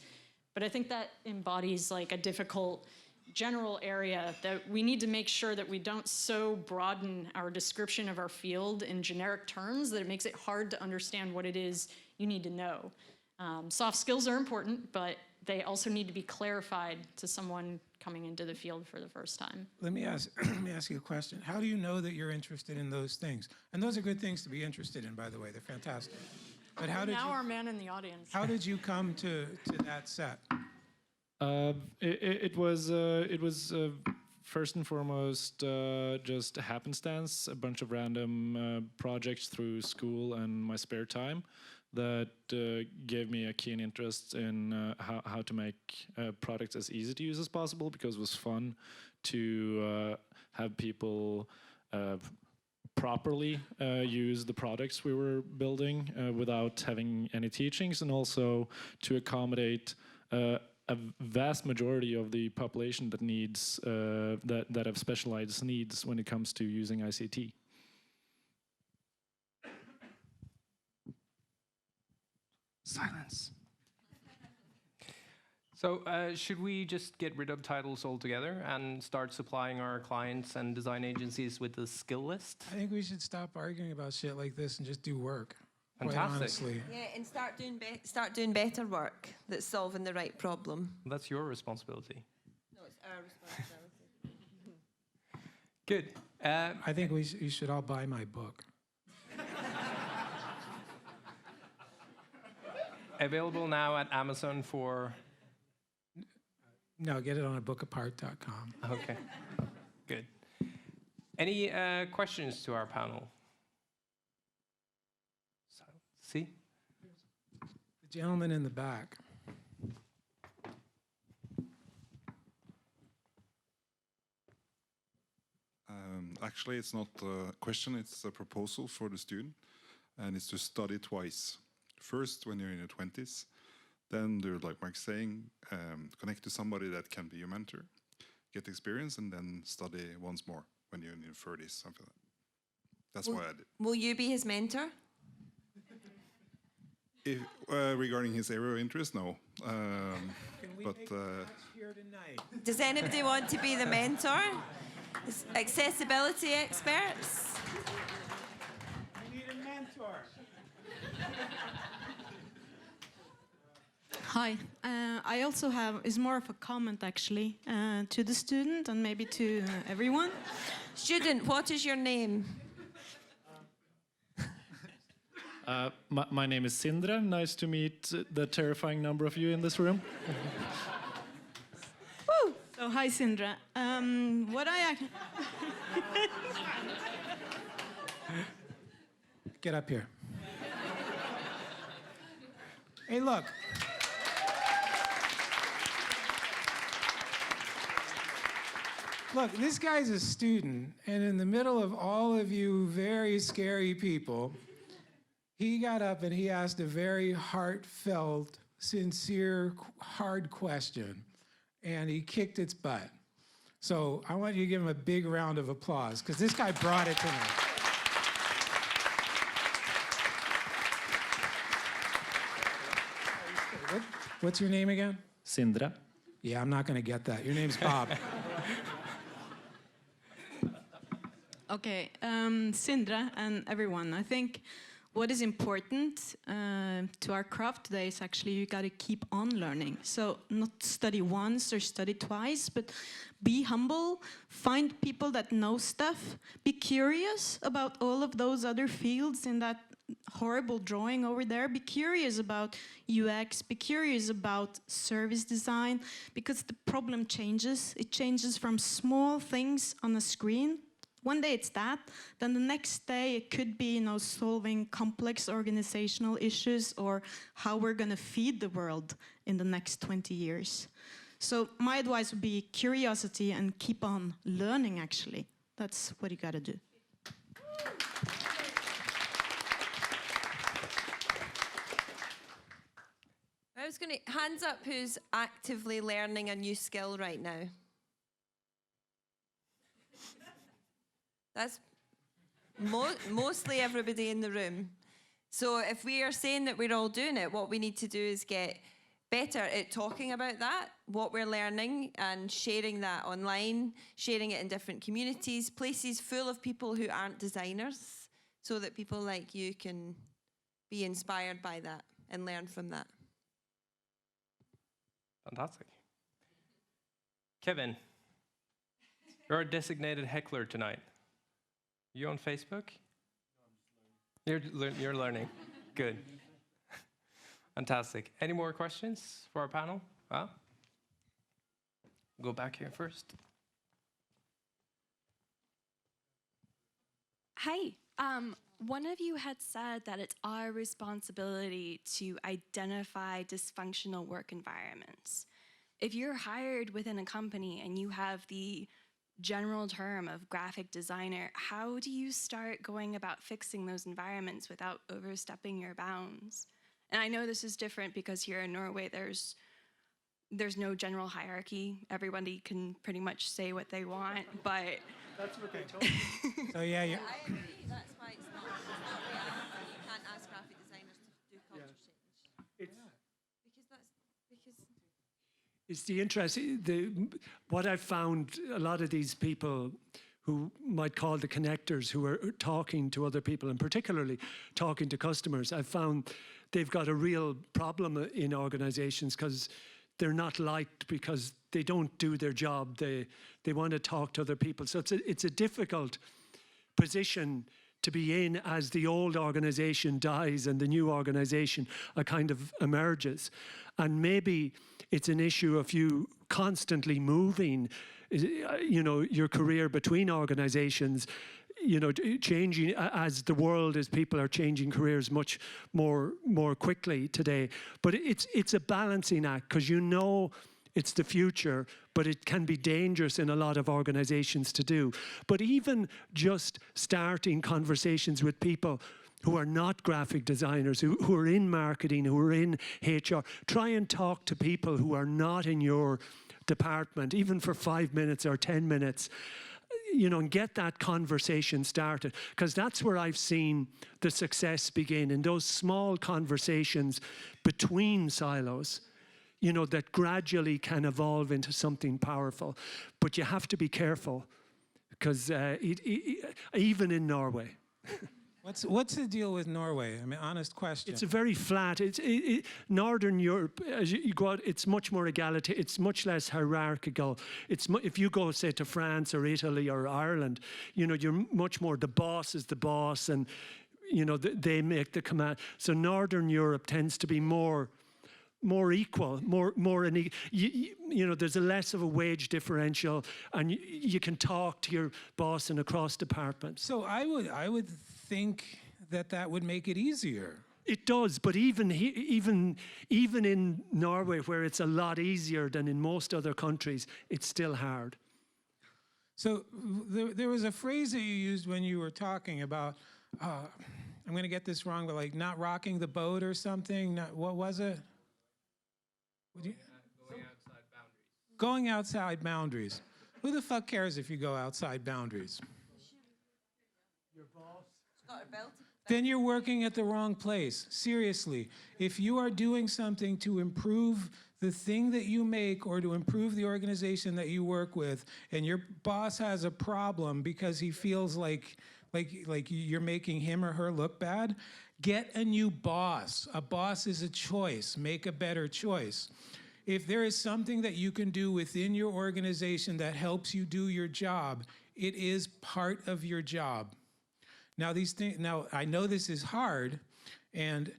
But I think that embodies like a difficult general area that we need to make sure that we don't so broaden our description of our field in generic terms that it makes it hard to understand what it is you need to know. Soft skills are important, but they also need to be clarified to someone coming into the field for the first time. Let me ask let me ask you a question. How do you know that you're interested in those things? And those are good things to be interested in, by the way. They're fantastic. But Now our man in the audience. how did you come to that set? It was first and foremost just happenstance, a bunch of random projects through school and my spare time that gave me a keen interest in how to make products as easy to use as possible, because it was fun to have people properly use the products we were building without having any teachings, and also to accommodate a vast majority of the population that needs that have specialized needs when it comes to using ICT. Silence. So should we just get rid of titles altogether and start supplying our clients and design agencies with a skill list? I think we should stop arguing about shit like this and just do work. Quite Fantastic. honestly. Yeah, and start doing better work that's solving the right problem. That's your responsibility. No, it's our responsibility. Good. I think you should all buy my book. Available now at Amazon for... No, get it on abookapart.com. Okay, good. Any questions to our panel? See? The gentleman in the back. Actually, it's not a question, it's a proposal for the student, and it's to study twice. First, when you're in your 20s, then do, like Mark's saying, connect to somebody that can be your mentor, get experience, and then study once more when you're in your 30s, something like that. That's why I did. Will you be his mentor? If, regarding his area of interest, no. But Here tonight. Does anybody want to be the mentor? Accessibility experts? I need a mentor. Hi, I also have, is more of a comment actually, to the student and maybe to everyone. Student, what is your name? My name is Sindre. Nice to meet the terrifying number of you in this room. Woo! So hi Sindre. What I Get up here. Hey, look. Look, this guy's a student, and in the middle of all of you very scary people, he got up and he asked a very heartfelt, sincere, hard question, and he kicked its butt. So I want you to give him a big round of applause, because this guy brought it tonight. What's your name again? Sindre. Yeah, I'm not going to get that. Your name's Bob. Okay, Sindre and everyone, I think what is important to our craft today is actually you got to keep on learning. So not study once or study twice, but be humble, find people that know stuff, be curious about all of those other fields in that horrible drawing over there, be curious about UX, be curious about service design, because the problem changes. It changes from small things on a screen. One day it's that, then the next day it could be, you know, solving complex organizational issues or how we're going to feed the world in the next 20 years. So my advice would be curiosity and keep on learning, actually. That's what you got to do. I was going to, hands up who's actively learning a new skill right now. That's mostly everybody in the room. So if we are saying that we're all doing it, what we need to do is get better at talking about that, what we're learning, and sharing that online, sharing it in different communities, places full of people who aren't designers, so that people like you can be inspired by that and learn from that. Fantastic. Kevin, you're a designated heckler tonight. You on Facebook? You're learning. Good. Fantastic. Any more questions for our panel? Well, go back here first. Hi. One of you had said that it's our responsibility to identify dysfunctional work environments. If you're hired within a company and you have the general term of graphic designer, how do you start going about fixing those environments without overstepping your bounds? And I know this is different because here in Norway, there's no general hierarchy. Everybody can pretty much say what they want, but... That's what they told me. So yeah, I agree. That's why it's not reality. You can't ask graphic designers to do culture change. Because It's the interest. What I've found, a lot of these people who might call the connectors, who are talking to other people, and particularly talking to customers, I've found they've got a real problem in organizations because they're not liked because they don't do their job. They want to talk to other people. So it's a difficult position to be in as the old organization dies and the new organization kind of emerges. And maybe it's an issue of you constantly moving, your career between organizations, changing as the world, as people are changing careers much more quickly today. But it's a balancing act because it's the future, but it can be dangerous in a lot of organizations to do. But even just starting conversations with people who are not graphic designers, who are in marketing, who are in HR, try and talk to people who are not in your department, even for 5 minutes or 10 minutes, and get that conversation started. Because that's where I've seen the success begin, in those small conversations between silos, that gradually can evolve into something powerful. But you have to be careful, because even in Norway. what's the deal with Norway? I mean, honest question. It's a very flat. Northern Europe, as you go out, it's much more egalitarian. It's much less hierarchical. If you go, say, to France or Italy or Ireland, you're much more, the boss is the boss, and they make the command. So Northern Europe tends to be more equal, there's a less of a wage differential, and you can talk to your boss and across departments. So I would think that would make it easier. It does, but even in Norway, where it's a lot easier than in most other countries, it's still hard. So there was a phrase that you used when you were talking about, I'm going to get this wrong, but like not rocking the boat or something. What was it? Going outside boundaries. Who the fuck cares if you go outside boundaries? your boss got a belt. Then you're working at the wrong place. Seriously, if you are doing something to improve the thing that you make or to improve the organization that you work with, and your boss has a problem because he feels like you're making him or her look bad, get a new boss. A boss is a choice. Make a better choice. If there is something that you can do within your organization that helps you do your job, it is part of your job. Now these things. Now I know this is hard, and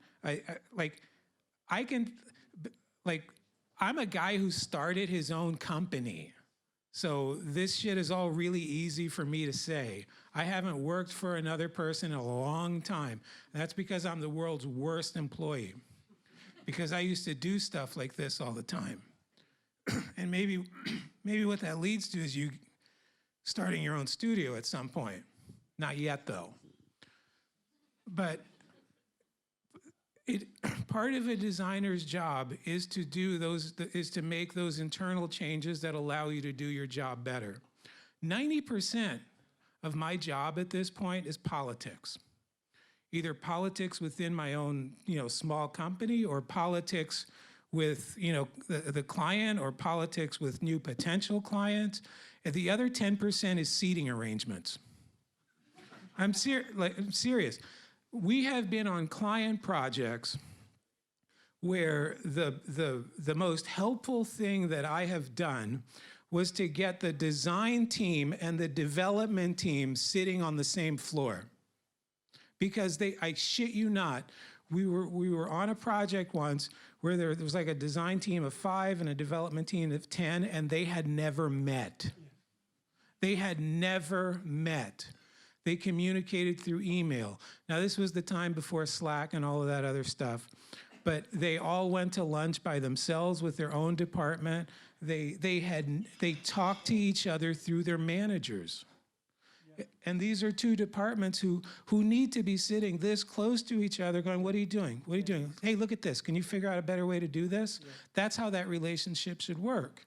I'm a guy who started his own company, so this shit is all really easy for me to say. I haven't worked for another person in a long time. That's because I'm the world's worst employee, because I used to do stuff like this all the time. And maybe what that leads to is you starting your own studio at some point. Not yet, though. But part of a designer's job is to make those internal changes that allow you to do your job better. 90% of my job at this point is politics. Either politics within my own, small company, or politics with, the client, or politics with new potential clients. And the other 10% is seating arrangements. I'm serious. We have been on client projects where the most helpful thing that I have done was to get the design team and the development team sitting on the same floor. Because I shit you not, we were on a project once where there was like a design team of 5 and a development team of 10, and they had never met. They had never met. They communicated through email. Now, this was the time before Slack and all of that other stuff, but they all went to lunch by themselves with their own department. They talked to each other through their managers. And these are two departments who need to be sitting this close to each other going, what are you doing? What are you doing? Hey, look at this. Can you figure out a better way to do this? That's how that relationship should work.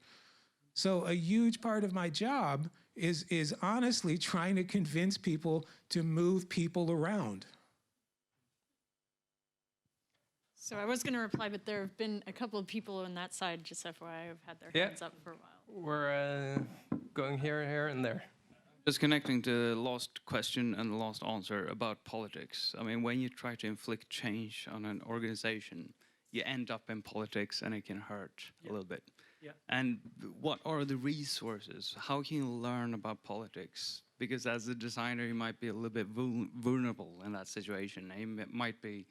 So a huge part of my job is honestly trying to convince people to move people around. So I was going to reply, but there have been a couple of people on that side, just FYI, who've had their hands up for a while. We're going here, and there. Just connecting to the last question and the last answer about politics. I mean, when you try to inflict change on an organization, you end up in politics and it can hurt a little bit. Yeah. And what are the resources? How can you learn about politics? Because as a designer, you might be a little bit vulnerable in that situation. You might be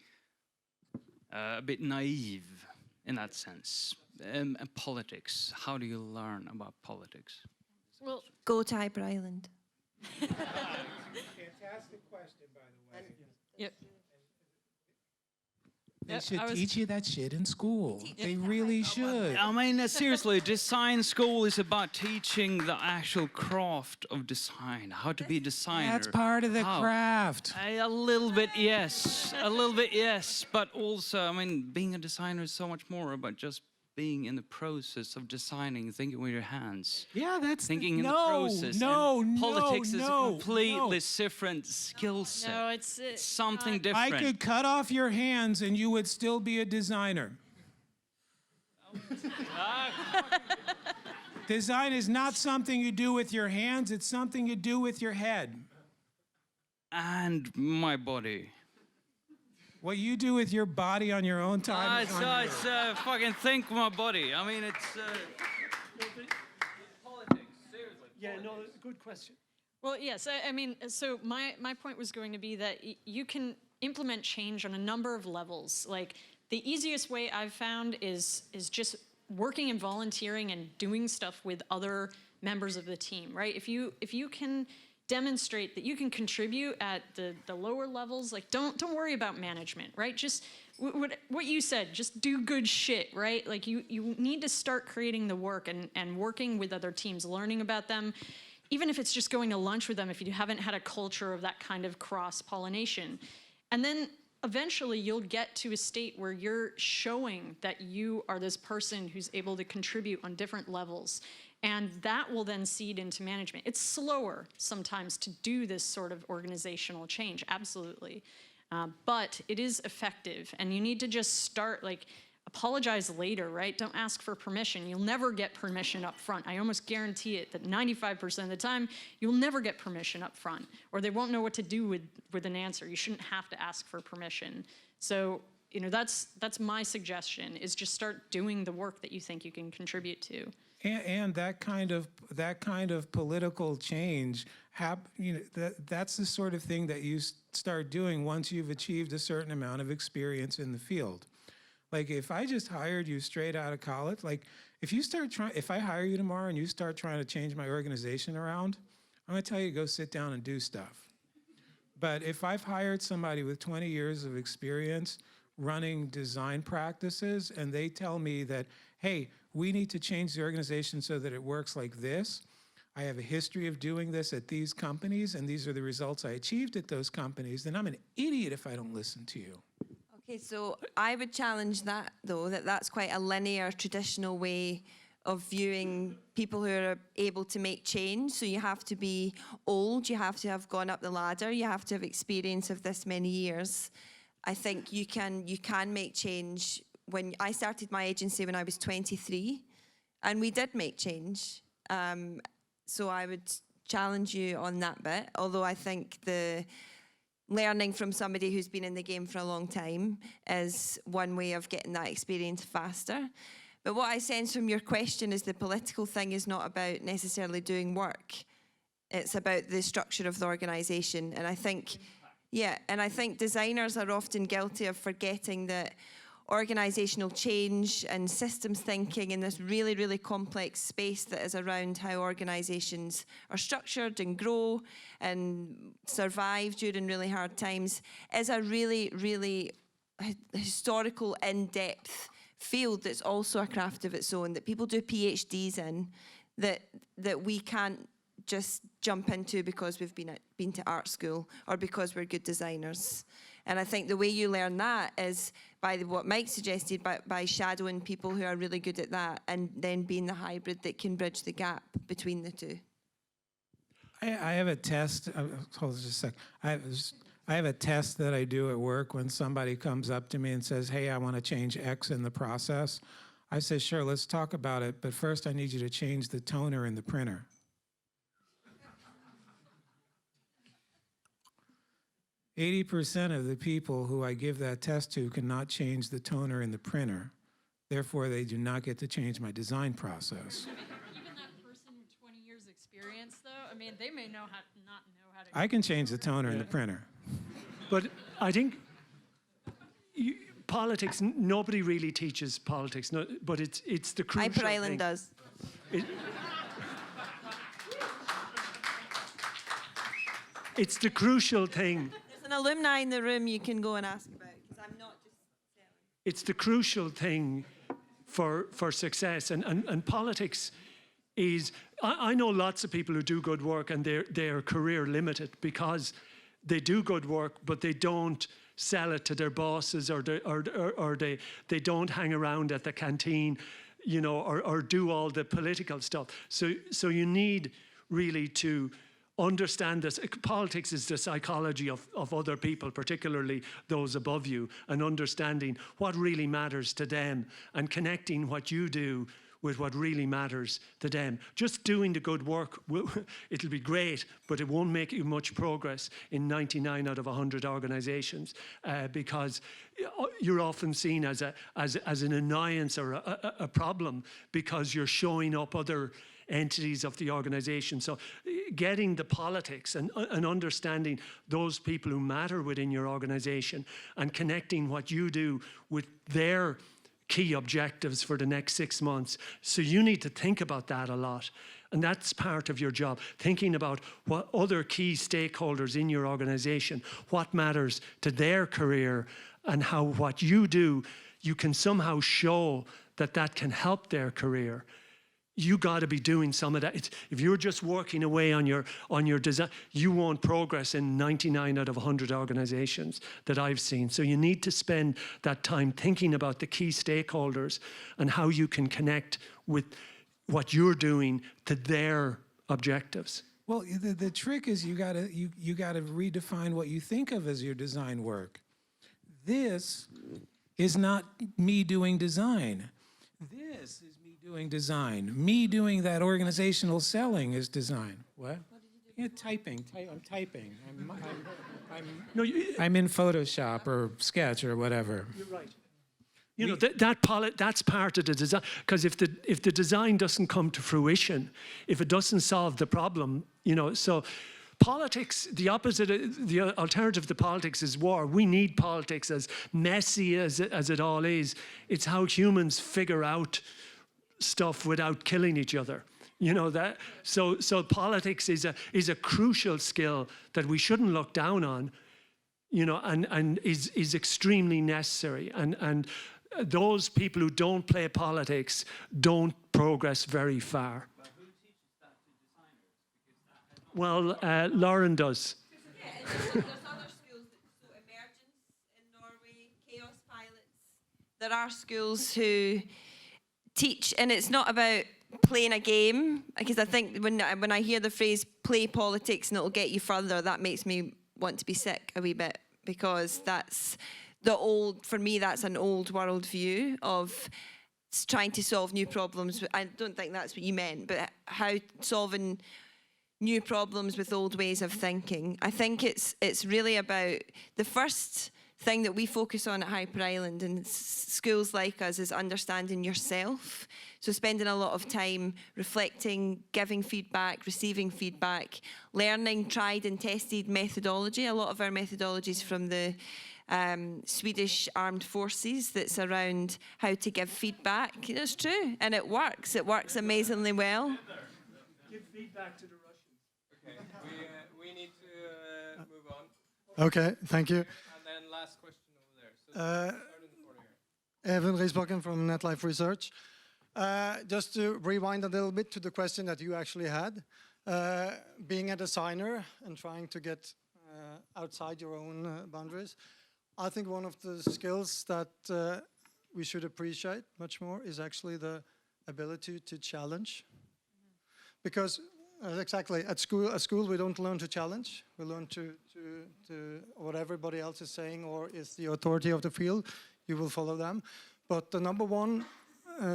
a bit naive in that sense. And politics, how do you learn about politics? Well, Go to Hyper Island. Fantastic question, by the way. Yep. They should teach you that shit in school. They really should. I mean, seriously, design school is about teaching the actual craft of design, how to be a designer. That's part of the craft. A little bit, yes. A little bit, yes. But also, I mean, being a designer is so much more about just being in the process of designing, thinking with your hands. Yeah, that's thinking in the process. And politics is a completely different skill set. No, it's something not. different. I could cut off your hands and you would still be a designer. Design is not something you do with your hands, it's something you do with your head. And my body. What you do with your body on your own time is on It's fucking think with my body. I mean, it's... politics, seriously. Yeah, no, good question. Well, yes, I mean, so my point was going to be that you can implement change on a number of levels. Like, the easiest way I've found is just working and volunteering and doing stuff with other members of the team, right? If you can demonstrate that you can contribute at the lower levels, like don't worry about management, right? Just what you said, just do good shit, right? Like you need to start creating the work and working with other teams, learning about them, even if it's just going to lunch with them if you haven't had a culture of that kind of cross-pollination. And then eventually you'll get to a state where you're showing that you are this person who's able to contribute on different levels. And that will then seed into management. It's slower sometimes to do this sort of organizational change, absolutely. But it is effective. And you need to just start, like, apologize later, right? Don't ask for permission. You'll never get permission up front. I almost guarantee it that 95% of the time, you'll never get permission up front. Or they won't know what to do with an answer. You shouldn't have to ask for permission. So, you know, that's my suggestion, is just start doing the work that you think you can contribute to. And that kind of political change, that's the sort of thing that you start doing once you've achieved a certain amount of experience in the field. Like, if I just hired you straight out of college, like if I hire you tomorrow and you start trying to change my organization around, I'm gonna tell you to go sit down and do stuff. But if I've hired somebody with 20 years of experience running design practices and they tell me that, hey, we need to change the organization so that it works like this. I have a history of doing this at these companies, and these are the results I achieved at those companies, then I'm an idiot if I don't listen to you. Okay, so I would challenge that, though, that's quite a linear, traditional way of viewing people who are able to make change. So you have to be old, you have to have gone up the ladder, you have to have experience of this many years. I think you can make change. When I started my agency when I was 23, and we did make change. So I would challenge you on that bit, although I think the learning from somebody who's been in the game for a long time is one way of getting that experience faster. But what I sense from your question is the political thing is not about necessarily doing work. It's about the structure of the organisation. And I think, yeah, and I think designers are often guilty of forgetting that organisational change and systems thinking in this really, really complex space that is around how organisations are structured and grow and survive during really hard times is a really, really historical, in-depth field that's also a craft of its own, that people do PhDs in, that we can't just jump into because we've been to art school or because we're good designers. And I think the way you learn that is by what Mike suggested, by shadowing people who are really good at that and then being the hybrid that can bridge the gap between the two. I have a test, hold on just a sec. I have a test that I do at work when somebody comes up to me and says, hey, I want to change X in the process. I say, sure, let's talk about it, but first I need you to change the toner in the printer. 80% of the people who I give that test to cannot change the toner in the printer. Therefore, they do not get to change my design process. Even that person with 20 years experience, though, I mean, they may not know how to... I can change the toner in the printer. But I think politics, nobody really teaches politics, but it's the crucial Hyper Island thing. does. It's the crucial thing. There's an alumni in the room you can go and ask about, because I'm not just selling. It's the crucial thing for success. And politics is, I know lots of people who do good work and they're career limited because they do good work, but they don't sell it to their bosses or they don't hang around at the canteen, you know, or do all the political stuff. So you need really to understand this. Politics is the psychology of other people, particularly those above you, and understanding what really matters to them and connecting what you do with what really matters to them. Just doing the good work, it'll be great, but it won't make you much progress in 99 out of 100 organizations because you're often seen as an annoyance or a problem because you're showing up other entities of the organization. So getting the politics and understanding those people who matter within your organization and connecting what you do with their key objectives for the next 6 months. So you need to think about that a lot. And that's part of your job, thinking about what other key stakeholders in your organization, what matters to their career, and how what you do, you can somehow show that can help their career. You got to be doing some of that. If you're just working away on your design, you won't progress in 99 out of 100 organizations that I've seen. So you need to spend that time thinking about the key stakeholders and how you can connect with what you're doing to their objectives. Well, the trick is you gotta redefine what you think of as your design work. This is not me doing design. This is me doing design. Me doing that organizational selling is design. What? Yeah, typing. I'm typing. I'm in Photoshop or Sketch or whatever. You're right. You know, that's part of the design. Because if the design doesn't come to fruition, if it doesn't solve the problem, you know, so politics, the alternative to politics is war. We need politics, as messy as it all is. It's how humans figure out stuff without killing each other. You know that. So politics is a crucial skill that we shouldn't look down on. You know, and is extremely necessary. And those people who don't play politics don't progress very far. Well, Lauren does. Yeah, there's other schools, so Emergence in Norway, Chaos Pilots. There are schools who teach, and it's not about playing a game, because I think when I hear the phrase play politics and it'll get you further, that makes me want to be sick a wee bit, because that's for me, that's an old world view of trying to solve new problems. I don't think that's what you meant, but how solving new problems with old ways of thinking. I think it's really about the first thing that we focus on at Hyper Island and schools like us is understanding yourself. So spending a lot of time reflecting, giving feedback, receiving feedback, learning tried and tested methodology. A lot of our methodology is from the Swedish Armed Forces that's around how to give feedback. It's true, and it works. It works amazingly well. Give feedback to the Russians. Okay, we need to move on. Okay, thank you. And then last question over there. So start in the corner here. Evan Riesbakken from NetLife Research. Just to rewind a little bit to the question that you actually had. Being a designer and trying to get outside your own boundaries, I think one of the skills that we should appreciate much more is actually the ability to challenge. Because exactly, at school we don't learn to challenge. We learn to what everybody else is saying or is the authority of the field. You will follow them. But the number one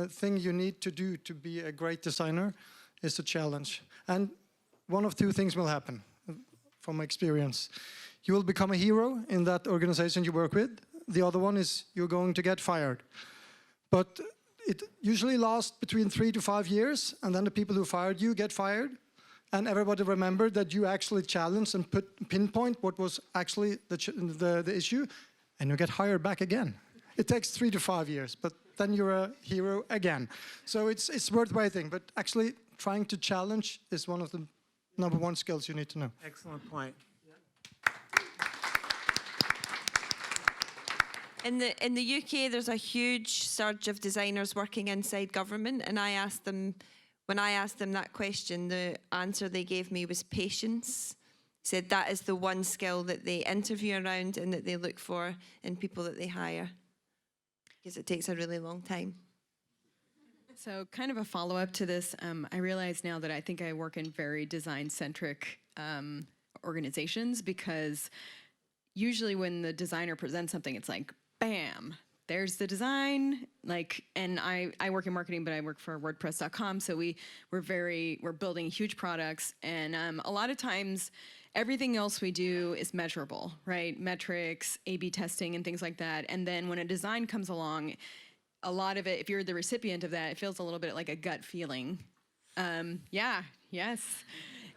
thing you need to do to be a great designer is to challenge. And one of two things will happen from experience. You will become a hero in that organization you work with. The other one is you're going to get fired. But it usually lasts between 3 to 5 years, and then the people who fired you get fired, and everybody remembered that you actually challenged and pinpoint what was actually the issue, and you get hired back again. It takes 3 to 5 years, but then you're a hero again. So it's worth waiting, but actually trying to challenge is one of the number one skills you need to know. Excellent point. In the UK, there's a huge surge of designers working inside government, and when I asked them that question, the answer they gave me was patience. Said that is the one skill that they interview around and that they look for in people that they hire, because it takes a really long time. So kind of a follow-up to this, I realize now that I think I work in very design-centric organizations, because usually when the designer presents something, it's like, bam, there's the design. And I work in marketing, but I work for WordPress.com, so we're building huge products, and a lot of times everything else we do is measurable, right? Metrics, A/B testing, and things like that. And then when a design comes along, a lot of it, if you're the recipient of that, it feels a little bit like a gut feeling. Yes.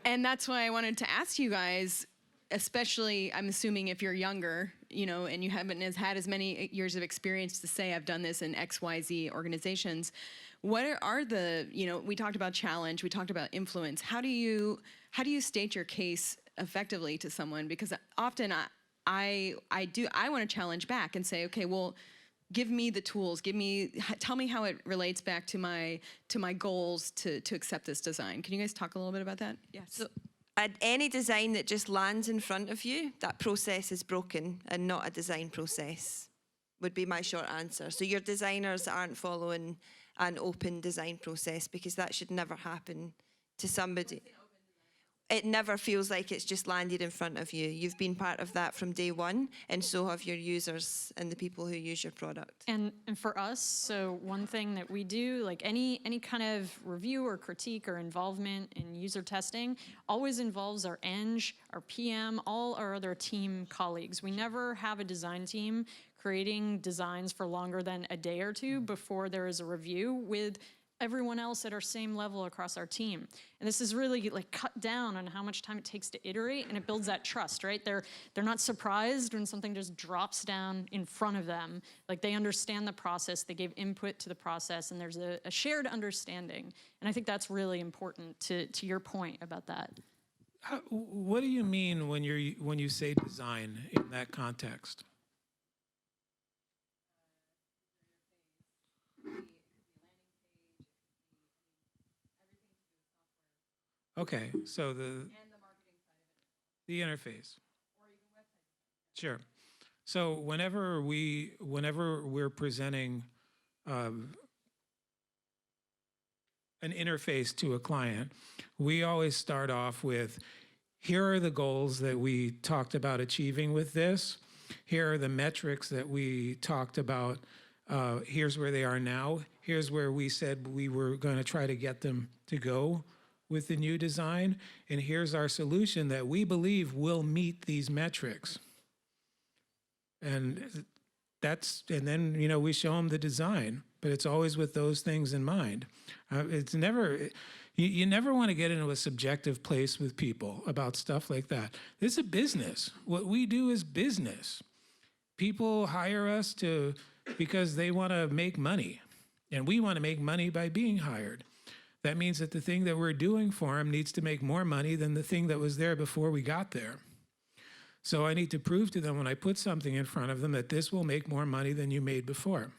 And that's why I wanted to ask you guys, especially, I'm assuming if you're younger, and you haven't had as many years of experience to say, I've done this in XYZ organizations, what are the, we talked about challenge, we talked about influence. How do you state your case effectively to someone? Because often I want to challenge back and say, okay, well, give me the tools, tell me how it relates back to my goals to accept this design. Can you guys talk a little bit about that? Yes. So, any design that just lands in front of you, that process is broken and not a design process, would be my short answer. So your designers aren't following an open design process, because that should never happen to somebody. It never feels like it's just landed in front of you. You've been part of that from day one, and so have your users and the people who use your product. And for us, so one thing that we do, like any kind of review or critique or involvement in user testing, always involves our eng, our PM, all our other team colleagues. We never have a design team creating designs for longer than a day or two before there is a review with everyone else at our same level across our team. And this is really cut down on how much time it takes to iterate, and it builds that trust, right? They're not surprised when something just drops down in front of them. They understand the process, they gave input to the process, and there's a shared understanding. And I think that's really important to your point about that. What do you mean when you say design in that context? Okay, so the interface. Sure. So whenever we're presenting an interface to a client, we always start off with, here are the goals that we talked about achieving with this. Here are the metrics that we talked about. Here's where they are now. Here's where we said we were going to try to get them to go with the new design, and here's our solution that we believe will meet these metrics. And then, you know, we show them the design, but it's always with those things in mind. It's never, you never want to get into a subjective place with people about stuff like that. This is a business. What we do is business. People hire us because they want to make money, and we want to make money by being hired. That means that the thing that we're doing for them needs to make more money than the thing that was there before we got there. So I need to prove to them when I put something in front of them that this will make more money than you made before.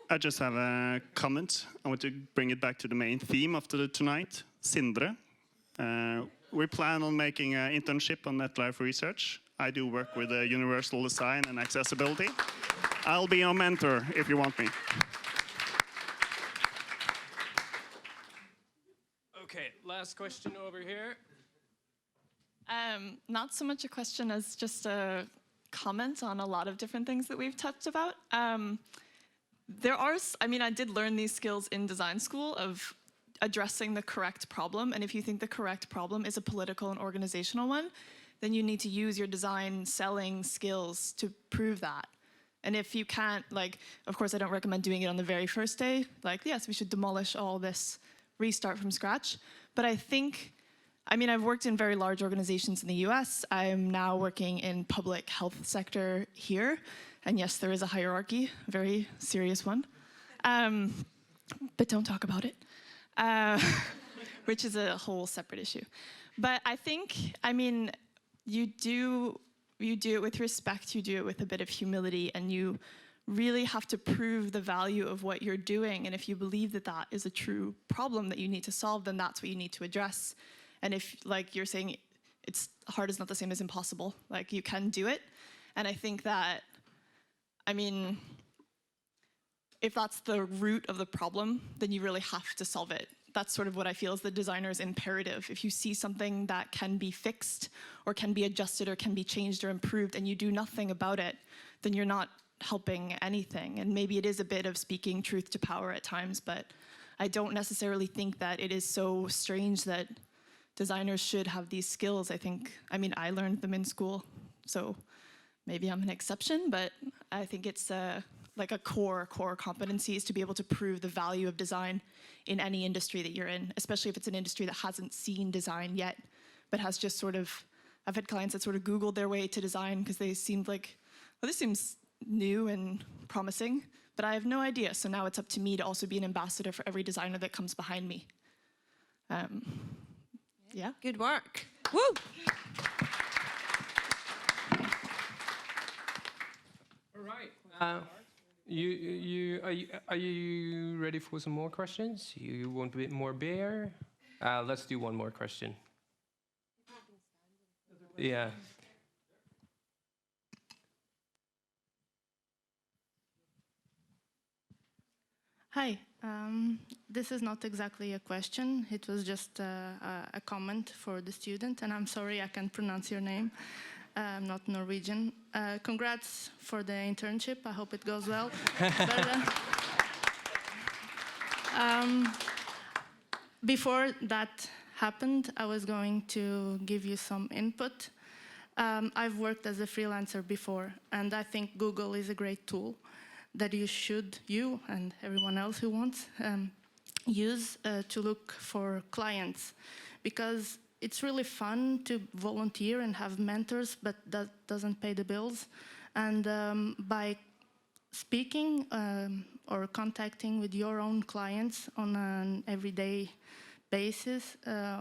I just have a comment. I want to bring it back to the main theme of tonight, Sindre. We plan on making an internship on NetLife research. I do work with universal design and accessibility. I'll be your mentor if you want me. Okay, last question over here. Not so much a question as just a comment on a lot of different things that we've touched about. I did learn these skills in design school of addressing the correct problem. And if you think the correct problem is a political and organizational one, then you need to use your design selling skills to prove that. And if you can't, of course, I don't recommend doing it on the very first day. Yes, we should demolish all this, restart from scratch. But I think, I've worked in very large organizations in the US. I'm now working in public health sector here. And yes, there is a hierarchy, a very serious one. But don't talk about it, which is a whole separate issue. But I think, you do it with respect, you do it with a bit of humility, and you really have to prove the value of what you're doing. And if you believe that that is a true problem that you need to solve, then that's what you need to address. And if, you're saying, it's hard is not the same as impossible, you can do it. And I think that, if that's the root of the problem, then you really have to solve it. That's sort of what I feel is the designer's imperative. If you see something that can be fixed or can be adjusted or can be changed or improved and you do nothing about it, then you're not helping anything. And maybe it is a bit of speaking truth to power at times, but I don't necessarily think that it is so strange that designers should have these skills. I learned them in school, so maybe I'm an exception, but I think it's a core competency is to be able to prove the value of design in any industry that you're in, especially if it's an industry that hasn't seen design yet, but has just I've had clients that sort of Googled their way to design because they seemed like, well, this seems new and promising, but I have no idea. So now it's up to me to also be an ambassador for every designer that comes behind me. Yeah. Good work. Woo! All right. Are you ready for some more questions? You want a bit more beer? Let's do one more question. Yeah. Hi. This is not exactly a question. It was just a comment for the student, and I'm sorry I can't pronounce your name. I'm not Norwegian. Congrats for the internship. I hope it goes well. Before that happened, I was going to give you some input. I've worked as a freelancer before, and I think Google is a great tool that you and everyone else who wants, use to look for clients. Because it's really fun to volunteer and have mentors, but that doesn't pay the bills. And by speaking or contacting with your own clients on an everyday basis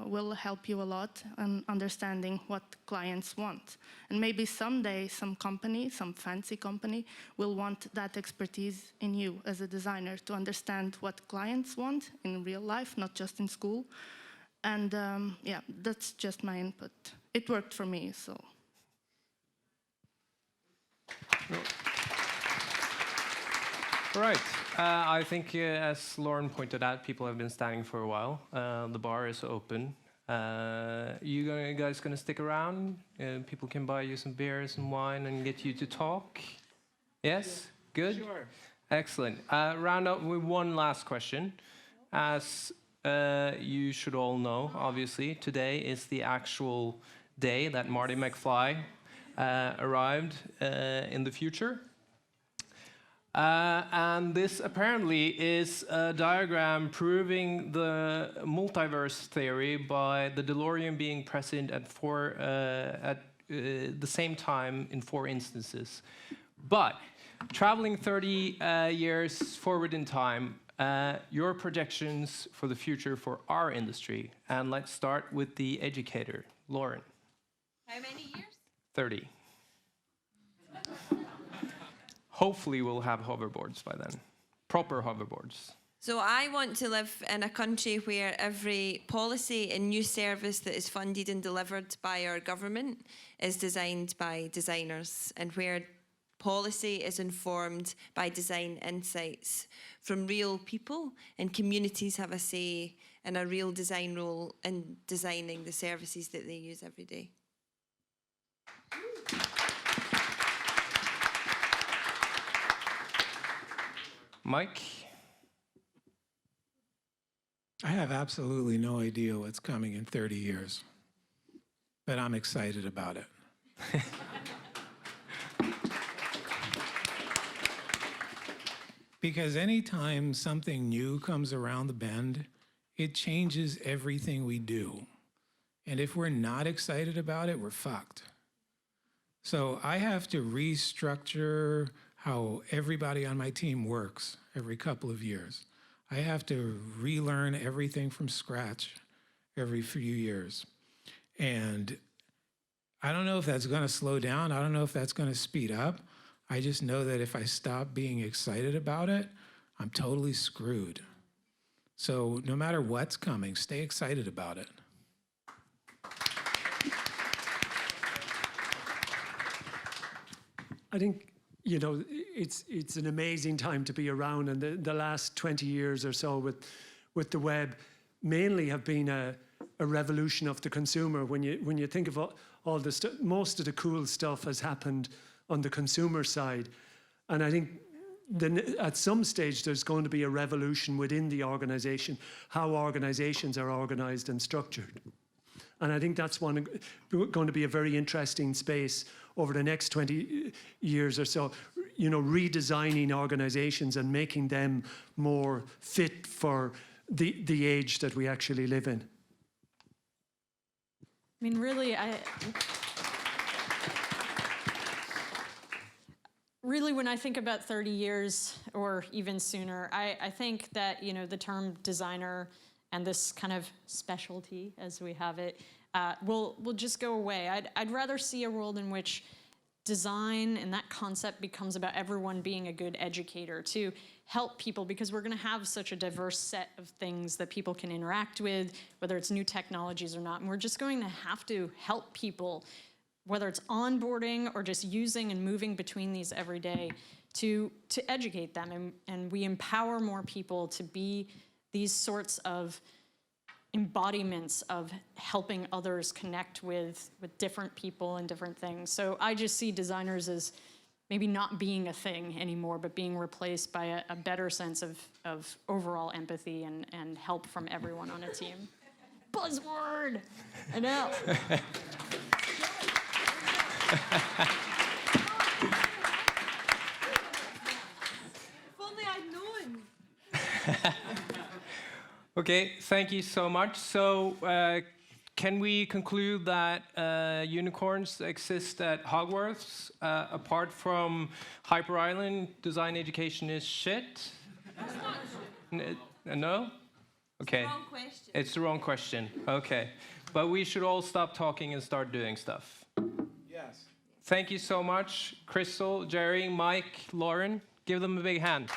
will help you a lot in understanding what clients want. And maybe someday some company, some fancy company, will want that expertise in you as a designer to understand what clients want in real life, not just in school. And yeah, that's just my input. It worked for me, so. Right. I think, as Lauren pointed out, people have been standing for a while. The bar is open. You guys gonna stick around? People can buy you some beers and wine and get you to talk. Yes? Good? Sure. Excellent. Round up with one last question. As you should all know, obviously, today is the actual day that Marty McFly arrived in the future. And this apparently is a diagram proving the multiverse theory by the DeLorean being present at the same time in 4 instances. But traveling 30 years forward in time, your projections for the future for our industry. And let's start with the educator, Lauren. How many years? 30. Hopefully we'll have hoverboards by then. Proper hoverboards. So I want to live in a country where every policy and new service that is funded and delivered by our government is designed by designers, and where policy is informed by design insights from real people, and communities have a say and a real design role in designing the services that they use every day. Mike? I have absolutely no idea what's coming in 30 years, but I'm excited about it. Because anytime something new comes around the bend, it changes everything we do. And if we're not excited about it, we're fucked. So I have to restructure how everybody on my team works every couple of years. I have to relearn everything from scratch every few years. And I don't know if that's going to slow down. I don't know if that's going to speed up. I just know that if I stop being excited about it, I'm totally screwed. So no matter what's coming, stay excited about it. I think, you know, it's an amazing time to be around, and the last 20 years or so with the web mainly have been a revolution of the consumer. When you think of all the stuff, most of the cool stuff has happened on the consumer side, and I think then at some stage there's going to be a revolution within the organization, how organizations are organized and structured. And I think that's going to be a very interesting space over the next 20 years or so, you know, redesigning organizations and making them more fit for the age that we actually live in. I mean, really, really, when I think about 30 years or even sooner, I think that, you know, the term designer and this kind of specialty, as we have it, will just go away. I'd rather see a world in which design and that concept becomes about everyone being a good educator to help people, because we're going to have such a diverse set of things that people can interact with, whether it's new technologies or not. And we're just going to have to help people, whether it's onboarding or just using and moving between these every day, to educate them. And we empower more people to be these sorts of embodiments of helping others connect with different people and different things. So I just see designers as maybe not being a thing anymore, but being replaced by a better sense of overall empathy and help from everyone on a team. Buzzword! I know. If only I'd known. Okay, thank you so much. So can we conclude that unicorns exist at Hogwarts? Apart from Hyper Island, design education is shit? No? Okay. It's the wrong question. It's the wrong question. Okay. But we should all stop talking and start doing stuff. Yes. Thank you so much, Crystal, Jerry, Mike, Lauren. Give them a big hand.